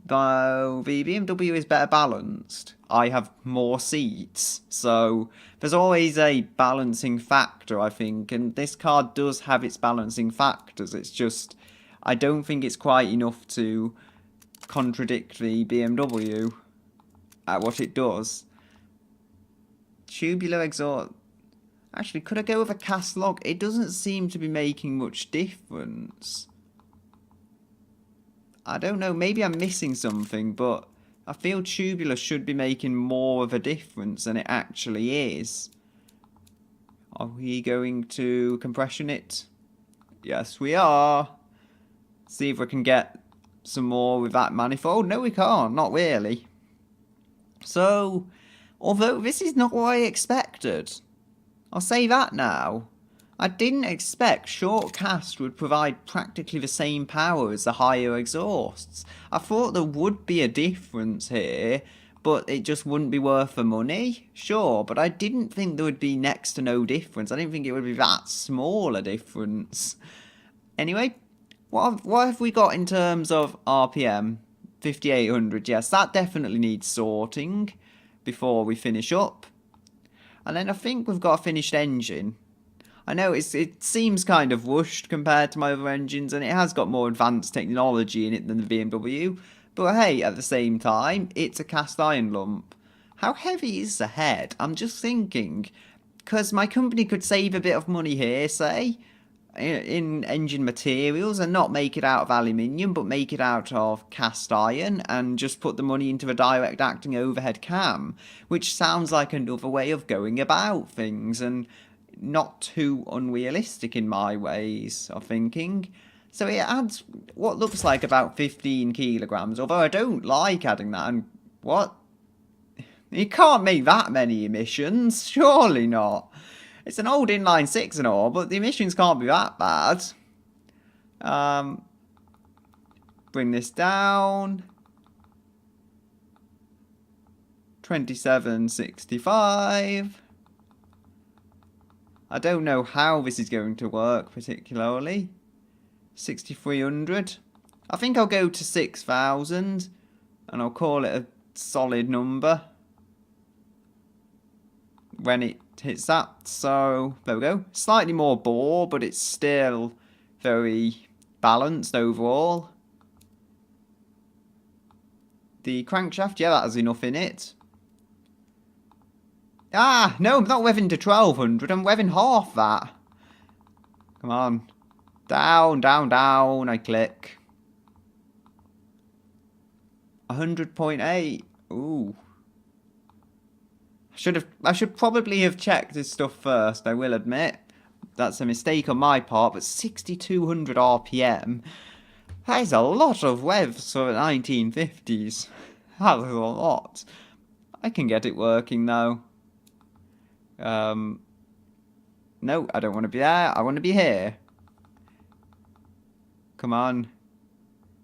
A: Though the BMW is better balanced. I have more seats, so there's always a balancing factor, I think, and this car does have its balancing factors. It's just, I don't think it's quite enough to contradict the BMW at what it does. Tubular exhaust. Actually, could I go with a cast log? It doesn't seem to be making much difference. I don't know, maybe I'm missing something, but I feel tubular should be making more of a difference than it actually is. Are we going to compression it? Yes, we are. See if we can get some more with that manifold. No, we can't, not really. So, although this is not what I expected, I'll say that now. I didn't expect short cast would provide practically the same power as the higher exhausts. I thought there would be a difference here, but it just wouldn't be worth the money. Sure, but I didn't think there would be next to no difference. I didn't think it would be that small a difference. Anyway, what have we got in terms of RPM? 5800, yes, that definitely needs sorting before we finish up. And then I think we've got a finished engine. I know it seems kind of whooshed compared to my other engines, and it has got more advanced technology in it than the BMW, but hey, at the same time, it's a cast iron lump. How heavy is the head? I'm just thinking, because my company could save a bit of money here, say, in engine materials, and not make it out of aluminium, but make it out of cast iron, and just put the money into a direct acting overhead cam, which sounds like another way of going about things, and not too unrealistic in my ways of thinking. So it adds what looks like about 15 kilograms, although I don't like adding that. And what? You can't make that many emissions, surely not. It's an old inline six and all, but the emissions can't be that bad. Bring this down. 2765. I don't know how this is going to work particularly. 6300. I think I'll go to 6000 and I'll call it a solid number when it hits that. So there we go. Slightly more bore, but it's still very balanced overall. The crankshaft, yeah, that has enough in it. Ah, no, I'm not revving to 1200. I'm revving half that. Come on. Down, down, down. I click. 100.8. Ooh. I should probably have checked this stuff first, I will admit. That's a mistake on my part, but 6200 RPM. That is a lot of revs for the 1950s. That is a lot. I can get it working though. No, I don't want to be there. I want to be here. Come on.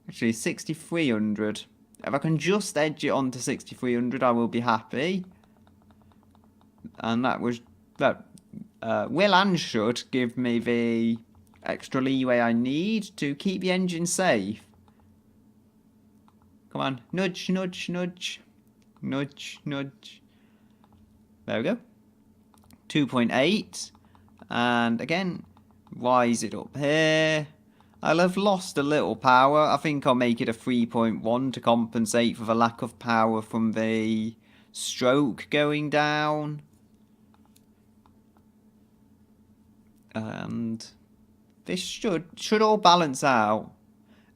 A: Actually, 6300. If I can just edge it onto 6300, I will be happy. And that will and should give me the extra leeway I need to keep the engine safe. Come on. Nudge, nudge, nudge. Nudge, nudge. There we go. 2.8. And again, why is it up here? I'll have lost a little power. I think I'll make it a 3.1 to compensate for the lack of power from the stroke going down. And this should all balance out.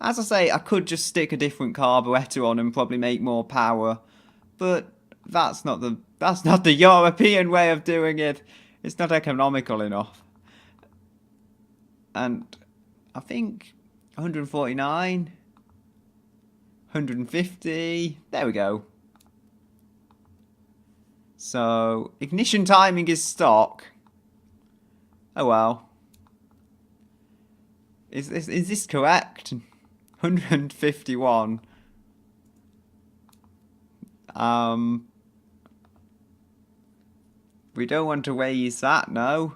A: As I say, I could just stick a different carburetor on and probably make more power, but that's not the European way of doing it. It's not economical enough. And I think 149, 150, there we go. So, ignition timing is stock. Oh well. Is this correct? 151. We don't want to raise that, no.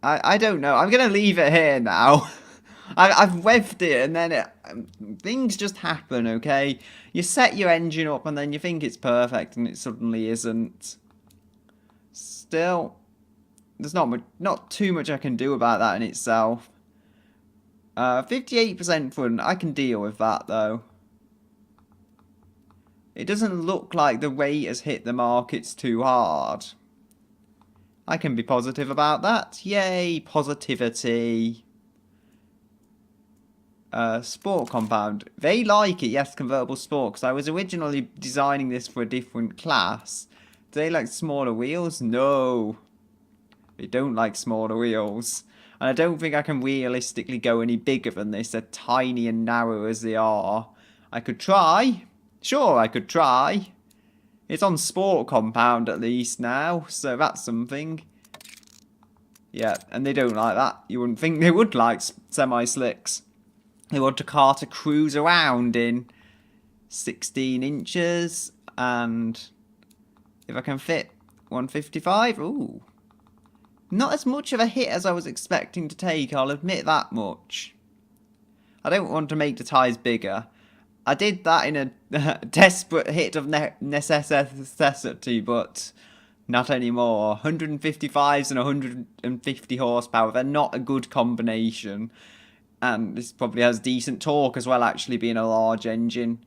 A: I don't know. I'm going to leave it here now. I've revved it and then things just happen, okay? You set your engine up and then you think it's perfect and it suddenly isn't. Still, there's not too much I can do about that in itself. 58% fun, I can deal with that though. It doesn't look like the rate has hit the markets too hard. I can be positive about that. Yay, positivity. Sport compound. They like it, yes, convertible sport, because I was originally designing this for a different class. Do they like smaller wheels? No. They don't like smaller wheels. And I don't think I can realistically go any bigger than this. They're tiny and narrow as they are. I could try. Sure, I could try. It's on sport compound at least now, so that's something. Yeah, and they don't like that. You wouldn't think they would like semi-slicks. They want a car to cruise around in 16 inches, and if I can fit 155, ooh. Not as much of a hit as I was expecting to take, I'll admit that much. I don't want to make the tyres bigger. I did that in a desperate hit of necessity, but not anymore. 155s and 150 horsepower, they're not a good combination. And this probably has decent torque as well, actually being a large engine.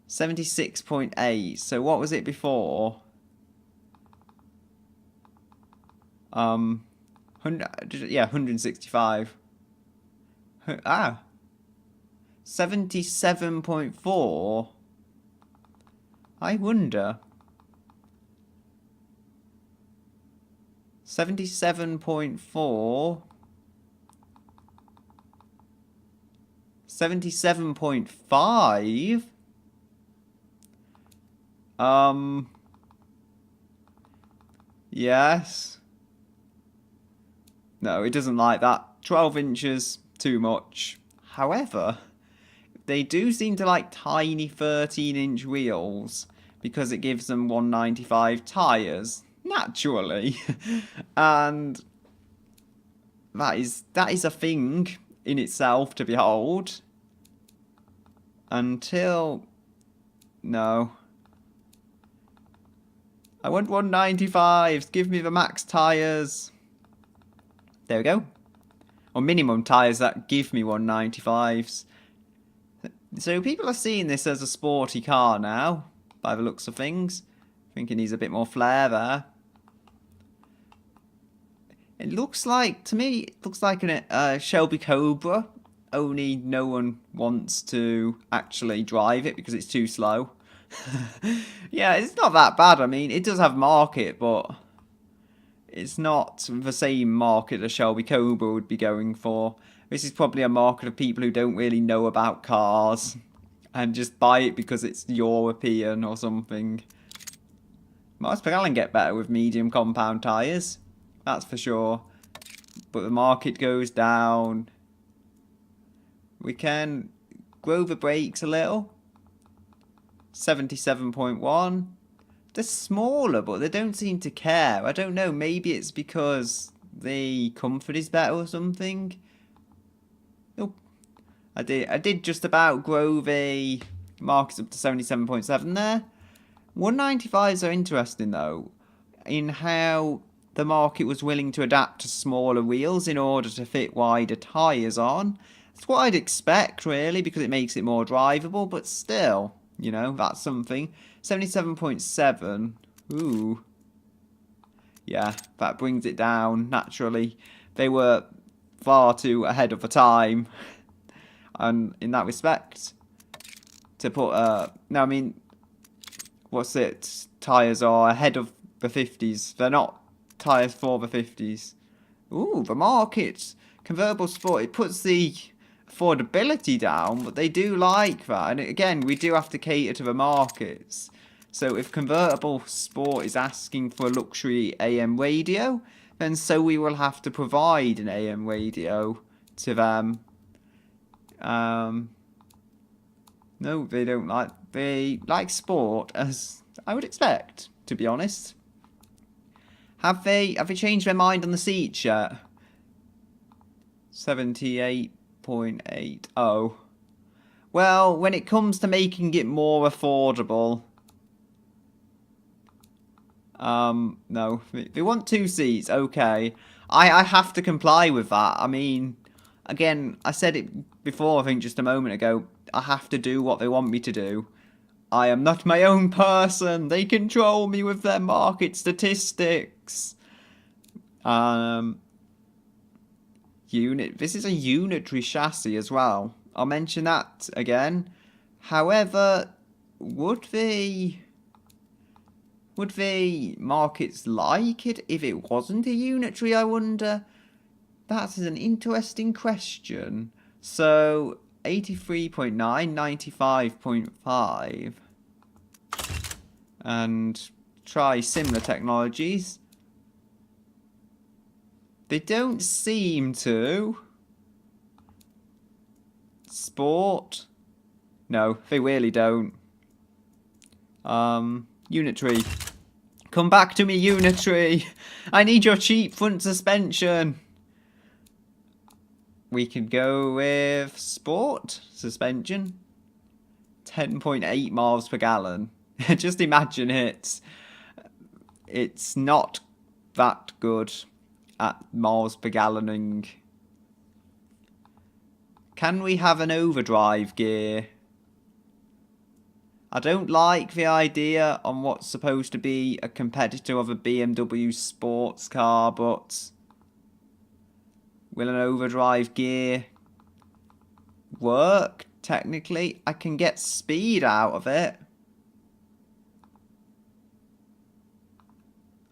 A: 76.8, so what was it before? 165. 77.4. I wonder. 77.4. 77.5. Yes. No, it doesn't like that. 12 inches, too much. However, they do seem to like tiny 13-inch wheels because it gives them 195 tyres, naturally. And that is a thing in itself to behold. Until... no. I want 195s. Give me the max tyres. There we go. Or minimum tyres that give me 195s. So people are seeing this as a sporty car now, by the looks of things. I think it needs a bit more flair there. It looks like, to me, it looks like a Shelby Cobra. Only no one wants to actually drive it because it's too slow. Yeah, it's not that bad. I mean, it does have market, but it's not the same market a Shelby Cobra would be going for. This is probably a market of people who don't really know about cars and just buy it because it's European or something. Miles per gallon get better with medium compound tyres, that's for sure. But the market goes down. We can grow the brakes a little. 77.1. They're smaller, but they don't seem to care. I don't know, maybe it's because the comfort is better or something. Oh, I did just about grow the Market's up to 77.7 there. 195s are interesting though, in how the market was willing to adapt to smaller wheels in order to fit wider tyres on. That's what I'd expect really, because it makes it more drivable, but still, you know, that's something. 77.7, ooh. Yeah, that brings it down naturally. They were far too ahead of the time, and in that respect, to put no, I mean, what's it? Tyres are ahead of the 50s. They're not tyres for the 50s. Ooh, the market convertible sport. It puts the affordability down, but they do like that. And again, we do have to cater to the markets. So if convertible sport is asking for a luxury AM radio, then so we will have to provide an AM radio to them. No, they don't like. They like sport, as I would expect, to be honest. Have they changed their mind on the seats yet? 78.80. Well, when it comes to making it more affordable, no, they want 2 seats. Okay, I have to comply with that. I mean, again, I said it before, I think just a moment ago. I have to do what they want me to do. I am not my own person. They control me with their market statistics. This is a unitary chassis as well. I'll mention that again. However, would the markets like it if it wasn't a unitary, I wonder? That is an interesting question. So 83.9, 95.5, and try similar technologies. They don't seem to. Sport? No, they really don't. Unitary. Come back to me, unitary. I need your cheap front suspension. We could go with sport suspension. 10.8 miles per gallon. Just imagine it. It's not that good at miles per galloning. Can we have an overdrive gear? I don't like the idea on what's supposed to be a competitor of a BMW sports car, but will an overdrive gear work? Technically, I can get speed out of it.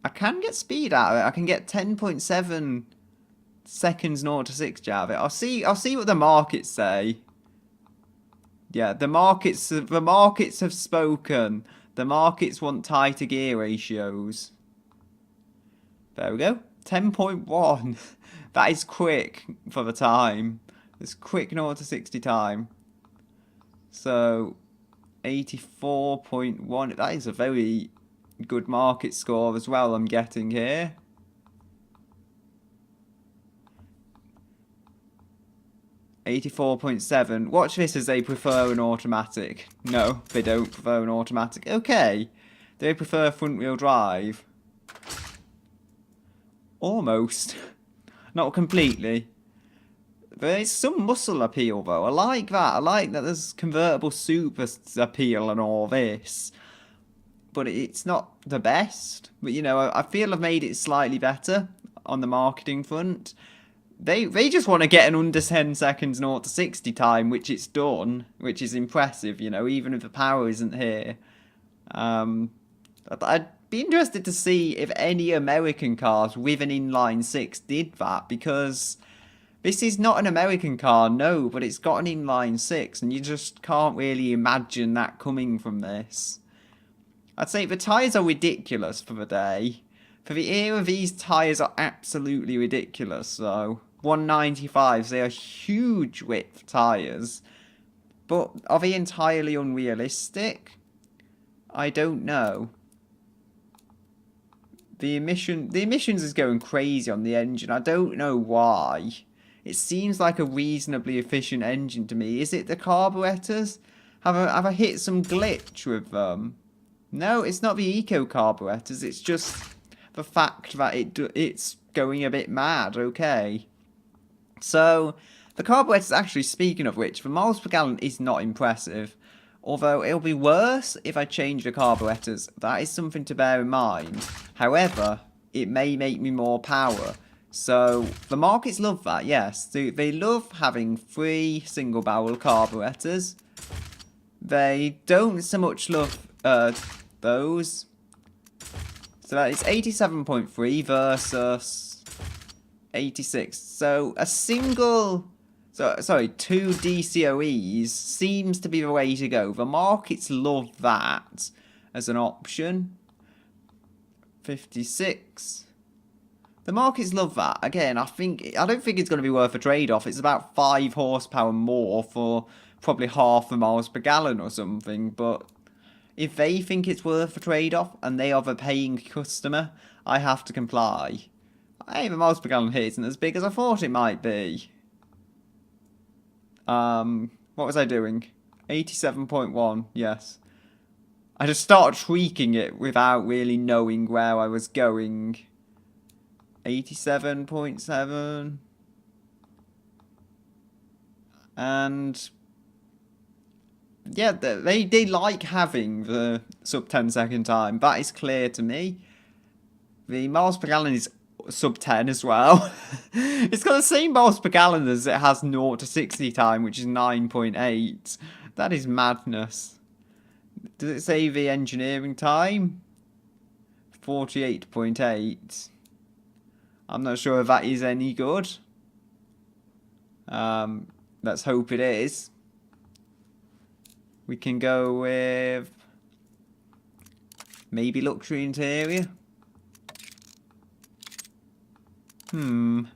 A: I can get speed out of it. I can get 10.7 seconds 0 to 60 out of it. I'll see what the markets say. Yeah, the markets have spoken. The markets want tighter gear ratios. There we go. 10.1. That is quick for the time. It's quick 0 to 60 time. So 84.1. That is a very good market score as well, I'm getting here. $84.7. Watch this as they prefer an automatic. No, they don't prefer an automatic. Okay. They prefer front wheel drive. Almost. Not completely. There's some muscle appeal though. I like that. I like that there's convertible super appeal and all this. But it's not the best. But you know, I feel I've made it slightly better on the marketing front. They just want to get an under 10 seconds 0 to 60 time, which it's done, which is impressive, you know, even if the power isn't here. I'd be interested to see if any American cars with an inline 6 did that, because this is not an American car, no, but it's got an inline 6, and you just can't really imagine that coming from this. I'd say the tyres are ridiculous for the day. For the era, these tyres are absolutely ridiculous, so 195s, they are huge width tyres. But are they entirely unrealistic? I don't know. The emissions is going crazy on the engine. I don't know why. It seems like a reasonably efficient engine to me. Is it the carburetors? Have I hit some glitch with them? No, it's not the eco carburetors. It's just the fact that it's going a bit mad. Okay. So the carburetors, actually, speaking of which, the miles per gallon is not impressive. Although it'll be worse if I change the carburetors. That is something to bear in mind. However, it may make me more power. So the markets love that, yes. They love having 3 single barrel carburetors. They don't so much love those. So that is 87.3 versus 86. So a single... sorry, 2 DCOEs seems to be the way to go. The markets love that as an option. 56. The markets love that. Again, I don't think it's going to be worth a trade-off. It's about 5 horsepower more for probably half the miles per gallon or something. But if they think it's worth a trade-off and they are the paying customer, I have to comply. Hey, the miles per gallon here isn't as big as I thought it might be. What was I doing? 87.1, yes. I just started tweaking it without really knowing where I was going. 87.7. And yeah, they like having the sub 10-second time. That is clear to me. The miles per gallon is sub 10 as well. It's got the same miles per gallon as it has 0 to 60 time, which is 9.8. That is madness. Does it say the engineering time? 48.8. I'm not sure if that is any good. Let's hope it is. We can go with maybe luxury interior. I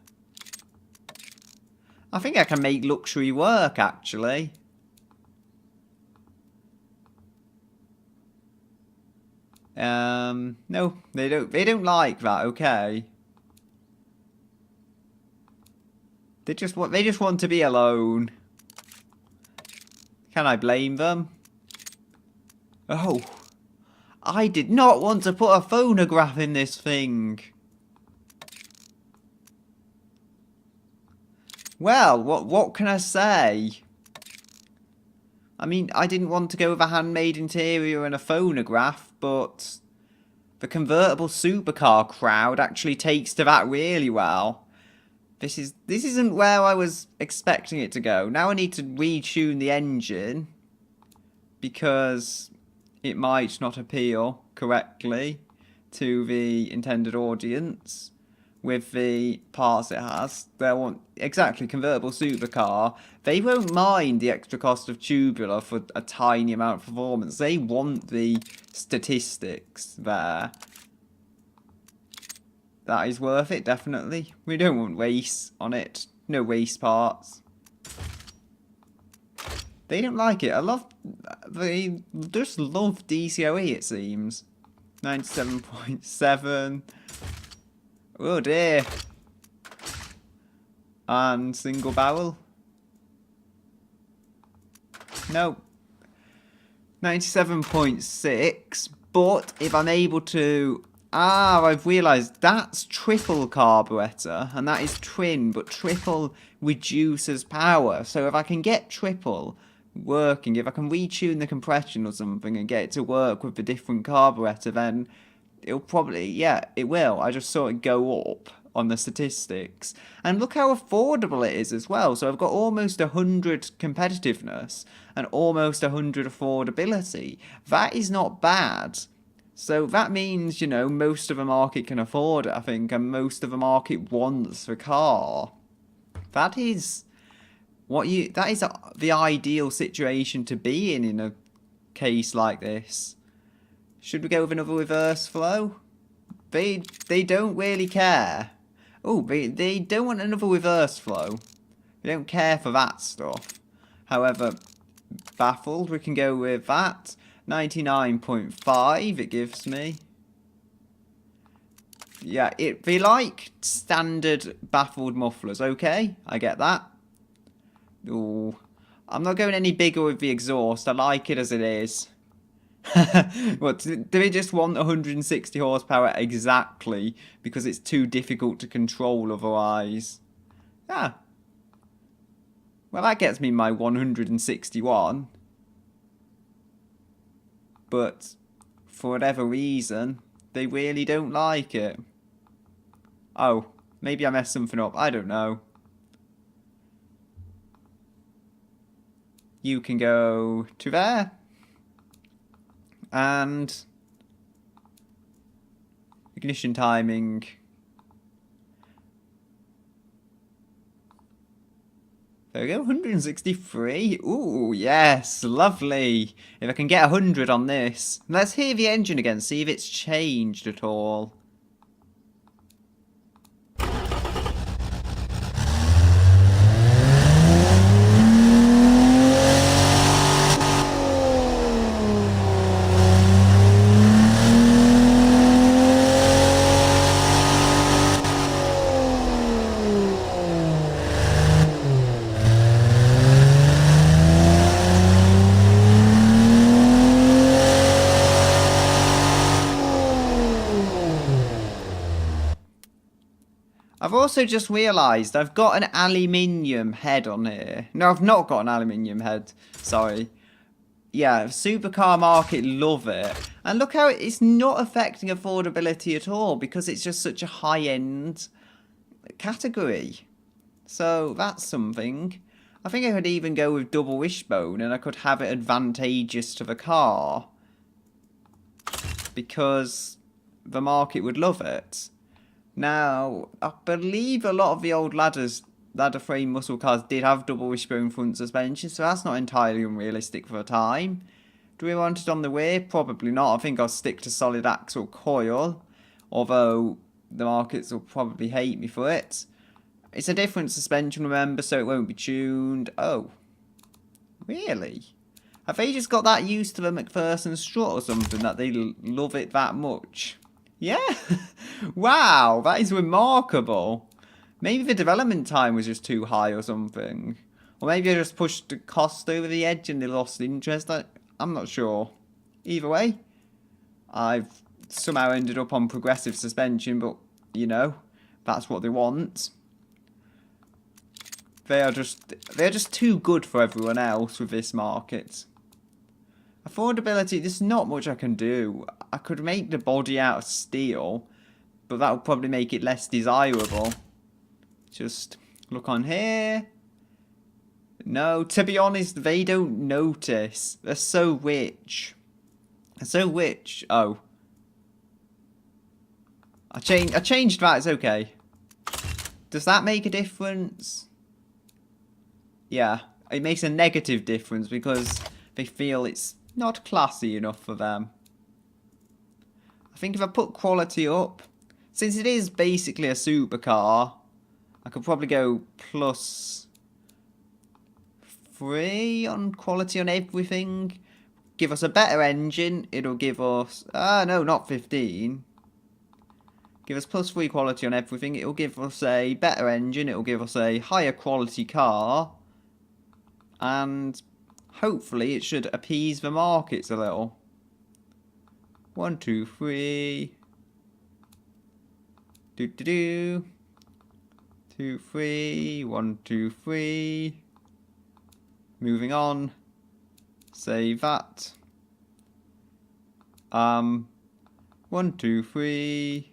A: think I can make luxury work, actually. No, they don't like that, okay. They just want to be alone. Can I blame them? Oh, I did not want to put a phonograph in this thing. Well, what can I say? I mean, I didn't want to go with a handmade interior and a phonograph, but the convertible supercar crowd actually takes to that really well. This isn't where I was expecting it to go. Now I need to retune the engine because it might not appeal correctly to the intended audience with the parts it has. They want exactly convertible supercar. They won't mind the extra cost of tubular for a tiny amount of performance. They want the statistics there. That is worth it, definitely. We don't want waste on it. No waste parts. They don't like it. They just love DCOE, it seems. 97.7. Oh dear. And single barrel. No. 97.6. But if I'm able to... I've realised that's triple carburettor, and that is twin, but triple reduces power. So if I can get triple working, if I can retune the compression or something and get it to work with the different carburettor, then it'll probably, yeah, it will. I just saw it go up on the statistics. And look how affordable it is as well. So I've got almost 100 competitiveness and almost 100 affordability. That is not bad. So that means, you know, most of the market can afford it, I think, and most of the market wants the car. That is the ideal situation to be in a case like this. Should we go with another reverse flow? They don't really care. Oh, they don't want another reverse flow. They don't care for that stuff. However, baffled, we can go with that. 99.5 it gives me. Yeah, they like standard baffled mufflers. Okay, I get that. Ooh, I'm not going any bigger with the exhaust. I like it as it is. What, do they just want 160 horsepower exactly because it's too difficult to control otherwise? Ah, well, that gets me my 161. But for whatever reason, they really don't like it. Oh, maybe I messed something up. I don't know. You can go to there. And ignition timing. There we go, 163. Ooh, yes, lovely. If I can get 100 on this. Let's hear the engine again, see if it's changed at all. I've also just realised I've got an aluminium head on here. No, I've not got an aluminium head. Sorry. Yeah, supercar market love it. And look how it's not affecting affordability at all because it's just such a high-end category. So that's something. I think I could even go with double wishbone and I could have it advantageous to the car. Because the market would love it. Now, I believe a lot of the old ladder frame muscle cars did have double wishbone front suspension, so that's not entirely unrealistic for the time. Do we want it on the rear? Probably not. I think I'll stick to solid axle coil, although the markets will probably hate me for it. It's a different suspension, remember, so it won't be tuned. Oh, really? Have they just got that used to the McPherson strut or something that they love it that much? Yeah, wow, that is remarkable. Maybe the development time was just too high or something. Or maybe I just pushed the cost over the edge and they lost interest. I'm not sure. Either way, I've somehow ended up on progressive suspension, but, you know, that's what they want. They're just too good for everyone else with this market. Affordability, there's not much I can do. I could make the body out of steel, but that would probably make it less desirable. Just look on here. No, to be honest, they don't notice. They're so rich. They're so rich. Oh. I changed that, it's okay. Does that make a difference? Yeah, it makes a negative difference because they feel it's not classy enough for them. I think if I put quality up, since it is basically a supercar, I could probably go +3 on quality on everything. Give us a better engine, it'll give us, no, not 15. Give us +3 quality on everything, it'll give us a better engine, it'll give us a higher quality car. And hopefully it should appease the markets a little. 1, 2, 3. 2, 3. 1, 2, 3. Moving on. Save that. 1, 2, 3.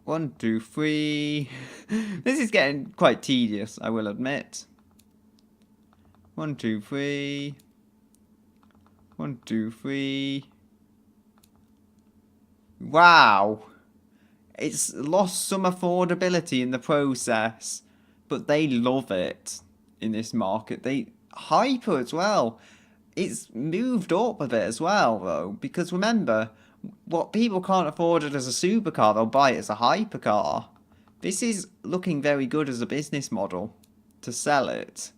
A: 1, 2, 3. This is getting quite tedious, I will admit. 1, 2, 3. 1, 2, 3. Wow. It's lost some affordability in the process, but they love it in this market. They hyper as well. It's moved up a bit as well, though, because remember, what people can't afford it as a supercar, they'll buy it as a hypercar. This is looking very good as a business model to sell it.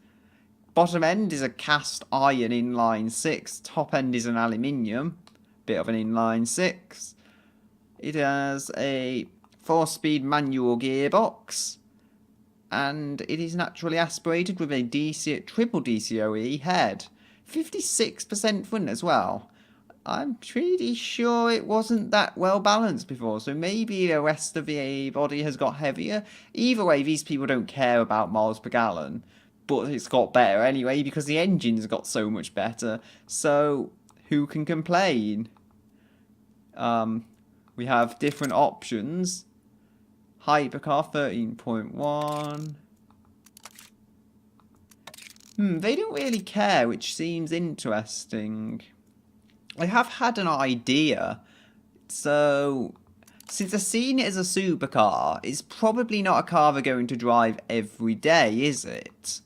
A: Bottom end is a cast iron inline 6. Top end is an aluminium. Bit of an inline 6. It has a 4-speed manual gearbox. and it is naturally aspirated with a triple DCOE head. 56% front as well. I'm pretty sure it wasn't that well balanced before, so maybe the rest of the body has got heavier. Either way, these people don't care about miles per gallon, but it's got better anyway because the engine's got so much better. So who can complain? We have different options. Hypercar 13.1. They don't really care, which seems interesting. I have had an idea. So, since I've seen it as a supercar, it's probably not a car they're going to drive every day, is it?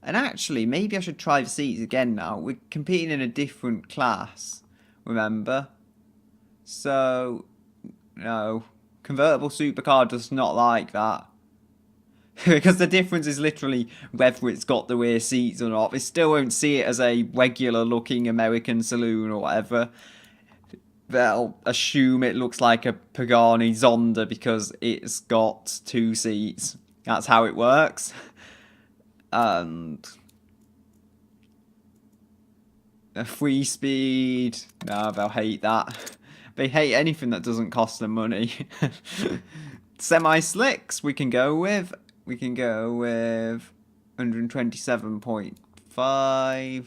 A: And actually, maybe I should try the seats again now. We're competing in a different class, remember? So, no. Convertible supercar does not like that. Because the difference is literally whether it's got the rear seats or not. They still won't see it as a regular looking American saloon or whatever. They'll assume it looks like a Pagani Zonda because it's got 2 seats. That's how it works. And a 3-speed, no, they'll hate that. They hate anything that doesn't cost them money. Semi-slicks we can go with. We can go with 127.5,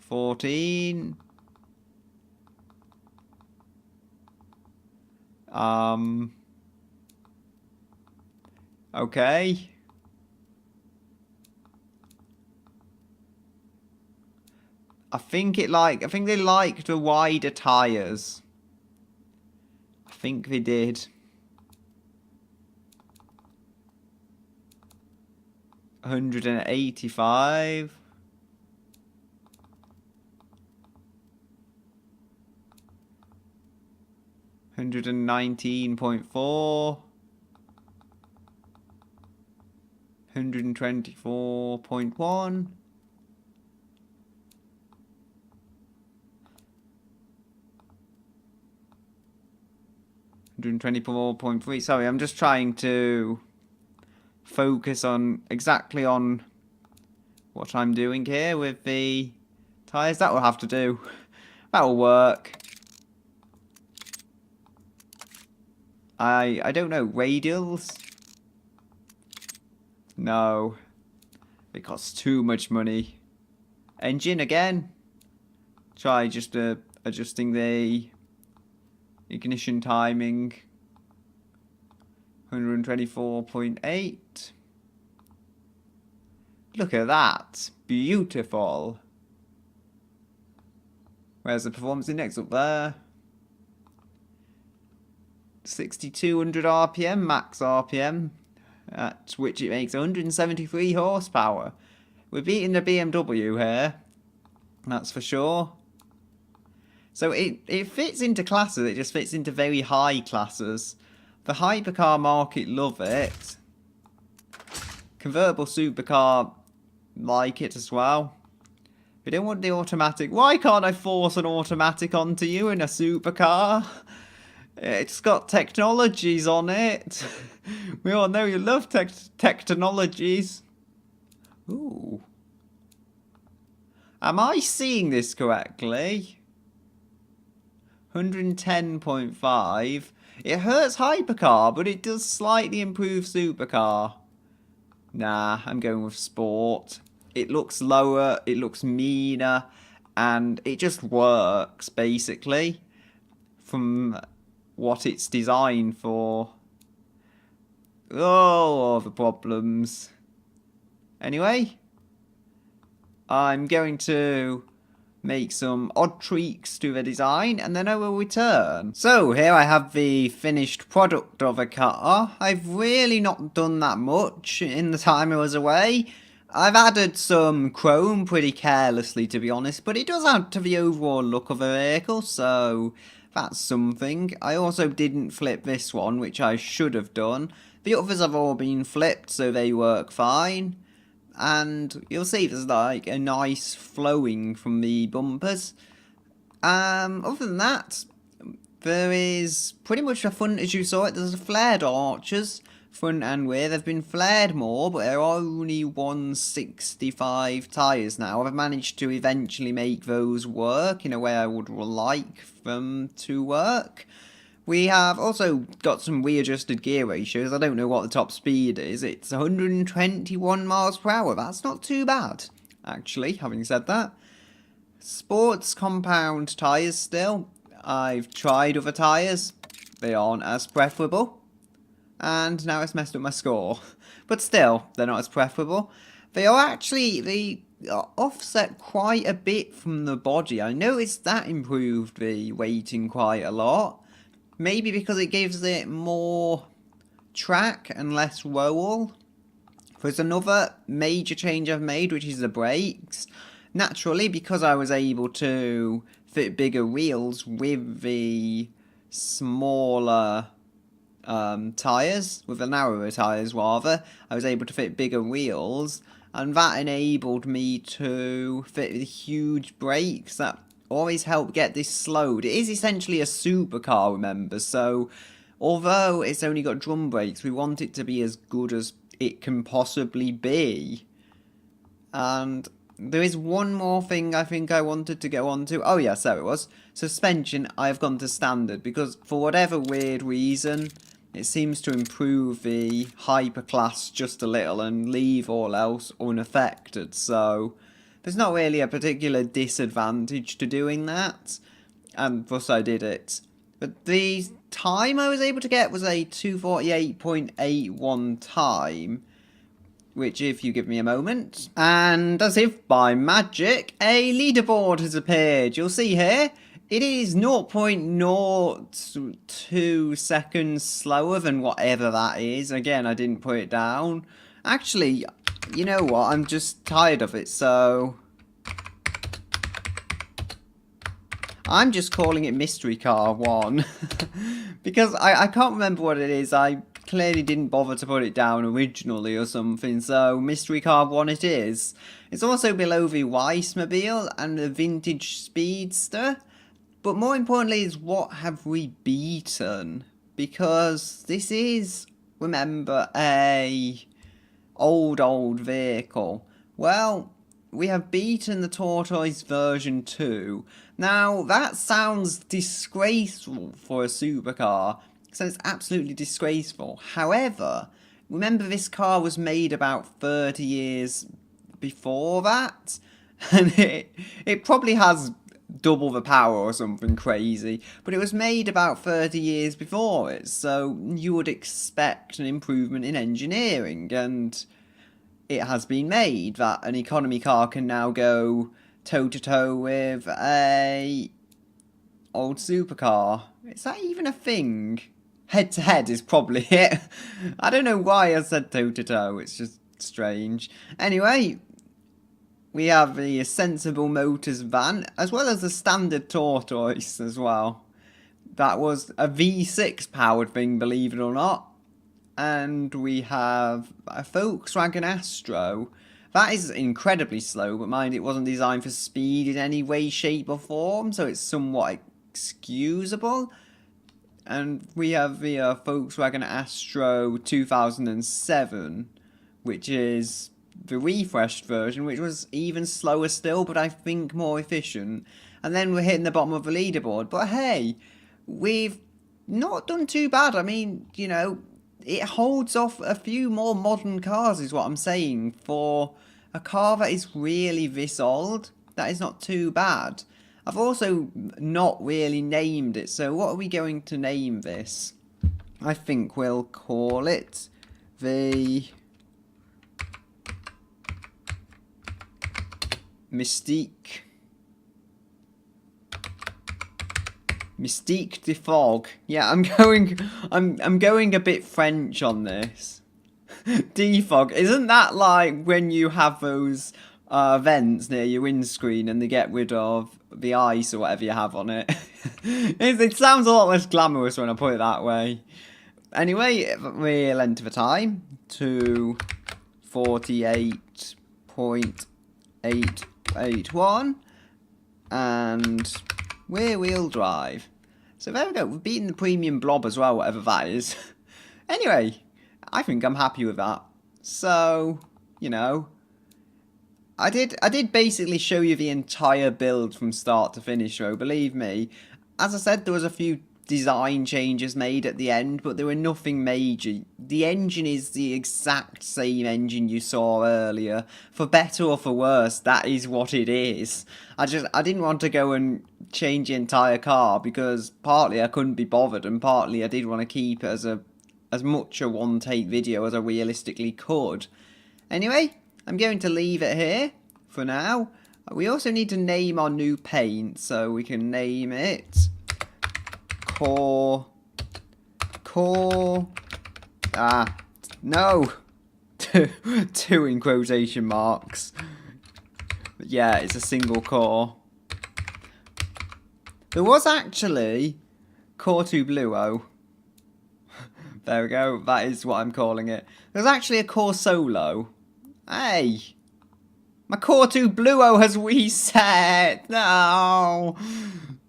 A: 14. Okay. I think they liked the wider tyres. I think they did. 185. 119.4. 124.1. 124.3. Sorry, I'm just trying to focus on exactly on what I'm doing here with the tyres. That will have to do. That will work. I don't know. Radials? No. It costs too much money. Engine again. Try just adjusting the ignition timing. 124.8. Look at that. Beautiful. Where's the performance index? Up there. 6,200 RPM, max RPM. At which it makes 173 horsepower. We're beating the BMW here. That's for sure. So it fits into classes. It just fits into very high classes. The hypercar market love it. Convertible supercar like it as well. We don't want the automatic. Why can't I force an automatic onto you in a supercar? It's got technologies on it. We all know you love technologies. Ooh. Am I seeing this correctly? 110.5. It hurts hypercar, but it does slightly improve supercar. Nah, I'm going with sport. It looks lower, it looks meaner, and it just works, basically, from what it's designed for. Oh, the problems. Anyway, I'm going to make some odd tweaks to the design and then I will return. So here I have the finished product of a car. I've really not done that much in the time I was away. I've added some chrome pretty carelessly, to be honest, but it does add to the overall look of the vehicle, so that's something. I also didn't flip this one, which I should have done. The others have all been flipped, so they work fine. And you'll see there's like a nice flowing from the bumpers. Other than that, there is pretty much the front as you saw it. There's flared arches. front and rear. They've been flared more, but there are only 165 tyres now. I've managed to eventually make those work in a way I would like them to work. We have also got some readjusted gear ratios. I don't know what the top speed is. It's 121 miles per hour. That's not too bad, actually, having said that. Sports compound tyres still. I've tried other tyres. They aren't as preferable. And now it's messed up my score. But still, they're not as preferable. They are offset quite a bit from the body. I noticed that improved the weighting quite a lot. Maybe because it gives it more track and less roll. There's another major change I've made, which is the brakes. Naturally, because I was able to fit bigger wheels with the smaller tyres, with the narrower tyres rather, I was able to fit bigger wheels, and that enabled me to fit the huge brakes that always help get this slowed. It is essentially a supercar, remember, so although it's only got drum brakes, we want it to be as good as it can possibly be. And there is one more thing I think I wanted to go on to. Oh yes, there it was. Suspension, I've gone to standard, because for whatever weird reason, it seems to improve the hyperclass just a little and leave all else unaffected, so there's not really a particular disadvantage to doing that, and thus I did it. But the time I was able to get was a 2:48.81 time, which if you give me a moment, and as if by magic, a leaderboard has appeared. You'll see here, it is 0.02 seconds slower than whatever that is. Again, I didn't put it down. Actually, you know what, I'm just tired of it, so I'm just calling it Mystery Car 1. Because I can't remember what it is. I clearly didn't bother to put it down originally or something, so Mystery Car 1 it is. It's also below the Weissmobile and the Vintage Speedster. But more importantly is, what have we beaten? Because this is, remember, a old vehicle. Well, we have beaten the Tortoise version 2. Now, that sounds disgraceful for a supercar. So it's absolutely disgraceful. However, remember this car was made about 30 years before that. And it probably has double the power or something crazy, but it was made about 30 years before it, so you would expect an improvement in engineering, and it has been made that an economy car can now go toe-to-toe with a old supercar. Is that even a thing? Head-to-head is probably it. I don't know why I said toe-to-toe, it's just strange. Anyway, we have the Sensible Motors van, as well as the standard Tortoise as well. That was a V6 powered thing, believe it or not. And we have a Volkswagen Astro. That is incredibly slow, but mind, it wasn't designed for speed in any way, shape or form, so it's somewhat excusable. And we have the Volkswagen Astro 2007, which is the refreshed version, which was even slower still, but I think more efficient. And then we're hitting the bottom of the leaderboard. But hey, we've not done too bad. I mean, you know, it holds off a few more modern cars, is what I'm saying. For a car that is really this old, that is not too bad. I've also not really named it, so what are we going to name this? I think we'll call it the Mystique de Fog. Yeah, I'm going a bit French on this. Defog. Isn't that like when you have those vents near your windscreen and they get rid of the ice or whatever you have on it? It sounds a lot less glamorous when I put it that way. Anyway, we'll enter the time to 48.881 and rear wheel drive. So there we go, we've beaten the premium blob as well, whatever that is. Anyway, I think I'm happy with that. So, you know, I did basically show you the entire build from start to finish, though, believe me. As I said, there was a few design changes made at the end, but there were nothing major. The engine is the exact same engine you saw earlier. For better or for worse, that is what it is. I didn't want to go and change the entire car because partly I couldn't be bothered and partly I did want to keep it as much a one-take video as I realistically could. Anyway, I'm going to leave it here for now. We also need to name our new paint, so we can name it Core, no, two in quotation marks. But yeah, it's a single core. There was actually Core 2 Bluo. There we go, that is what I'm calling it. There's actually a Core Solo. Hey! My Core 2 Bluo has reset! No!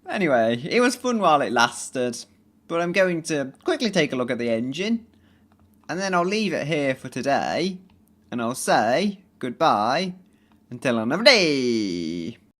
A: Anyway, it was fun while it lasted. But I'm going to quickly take a look at the engine. And then I'll leave it here for today. And I'll say goodbye until another day.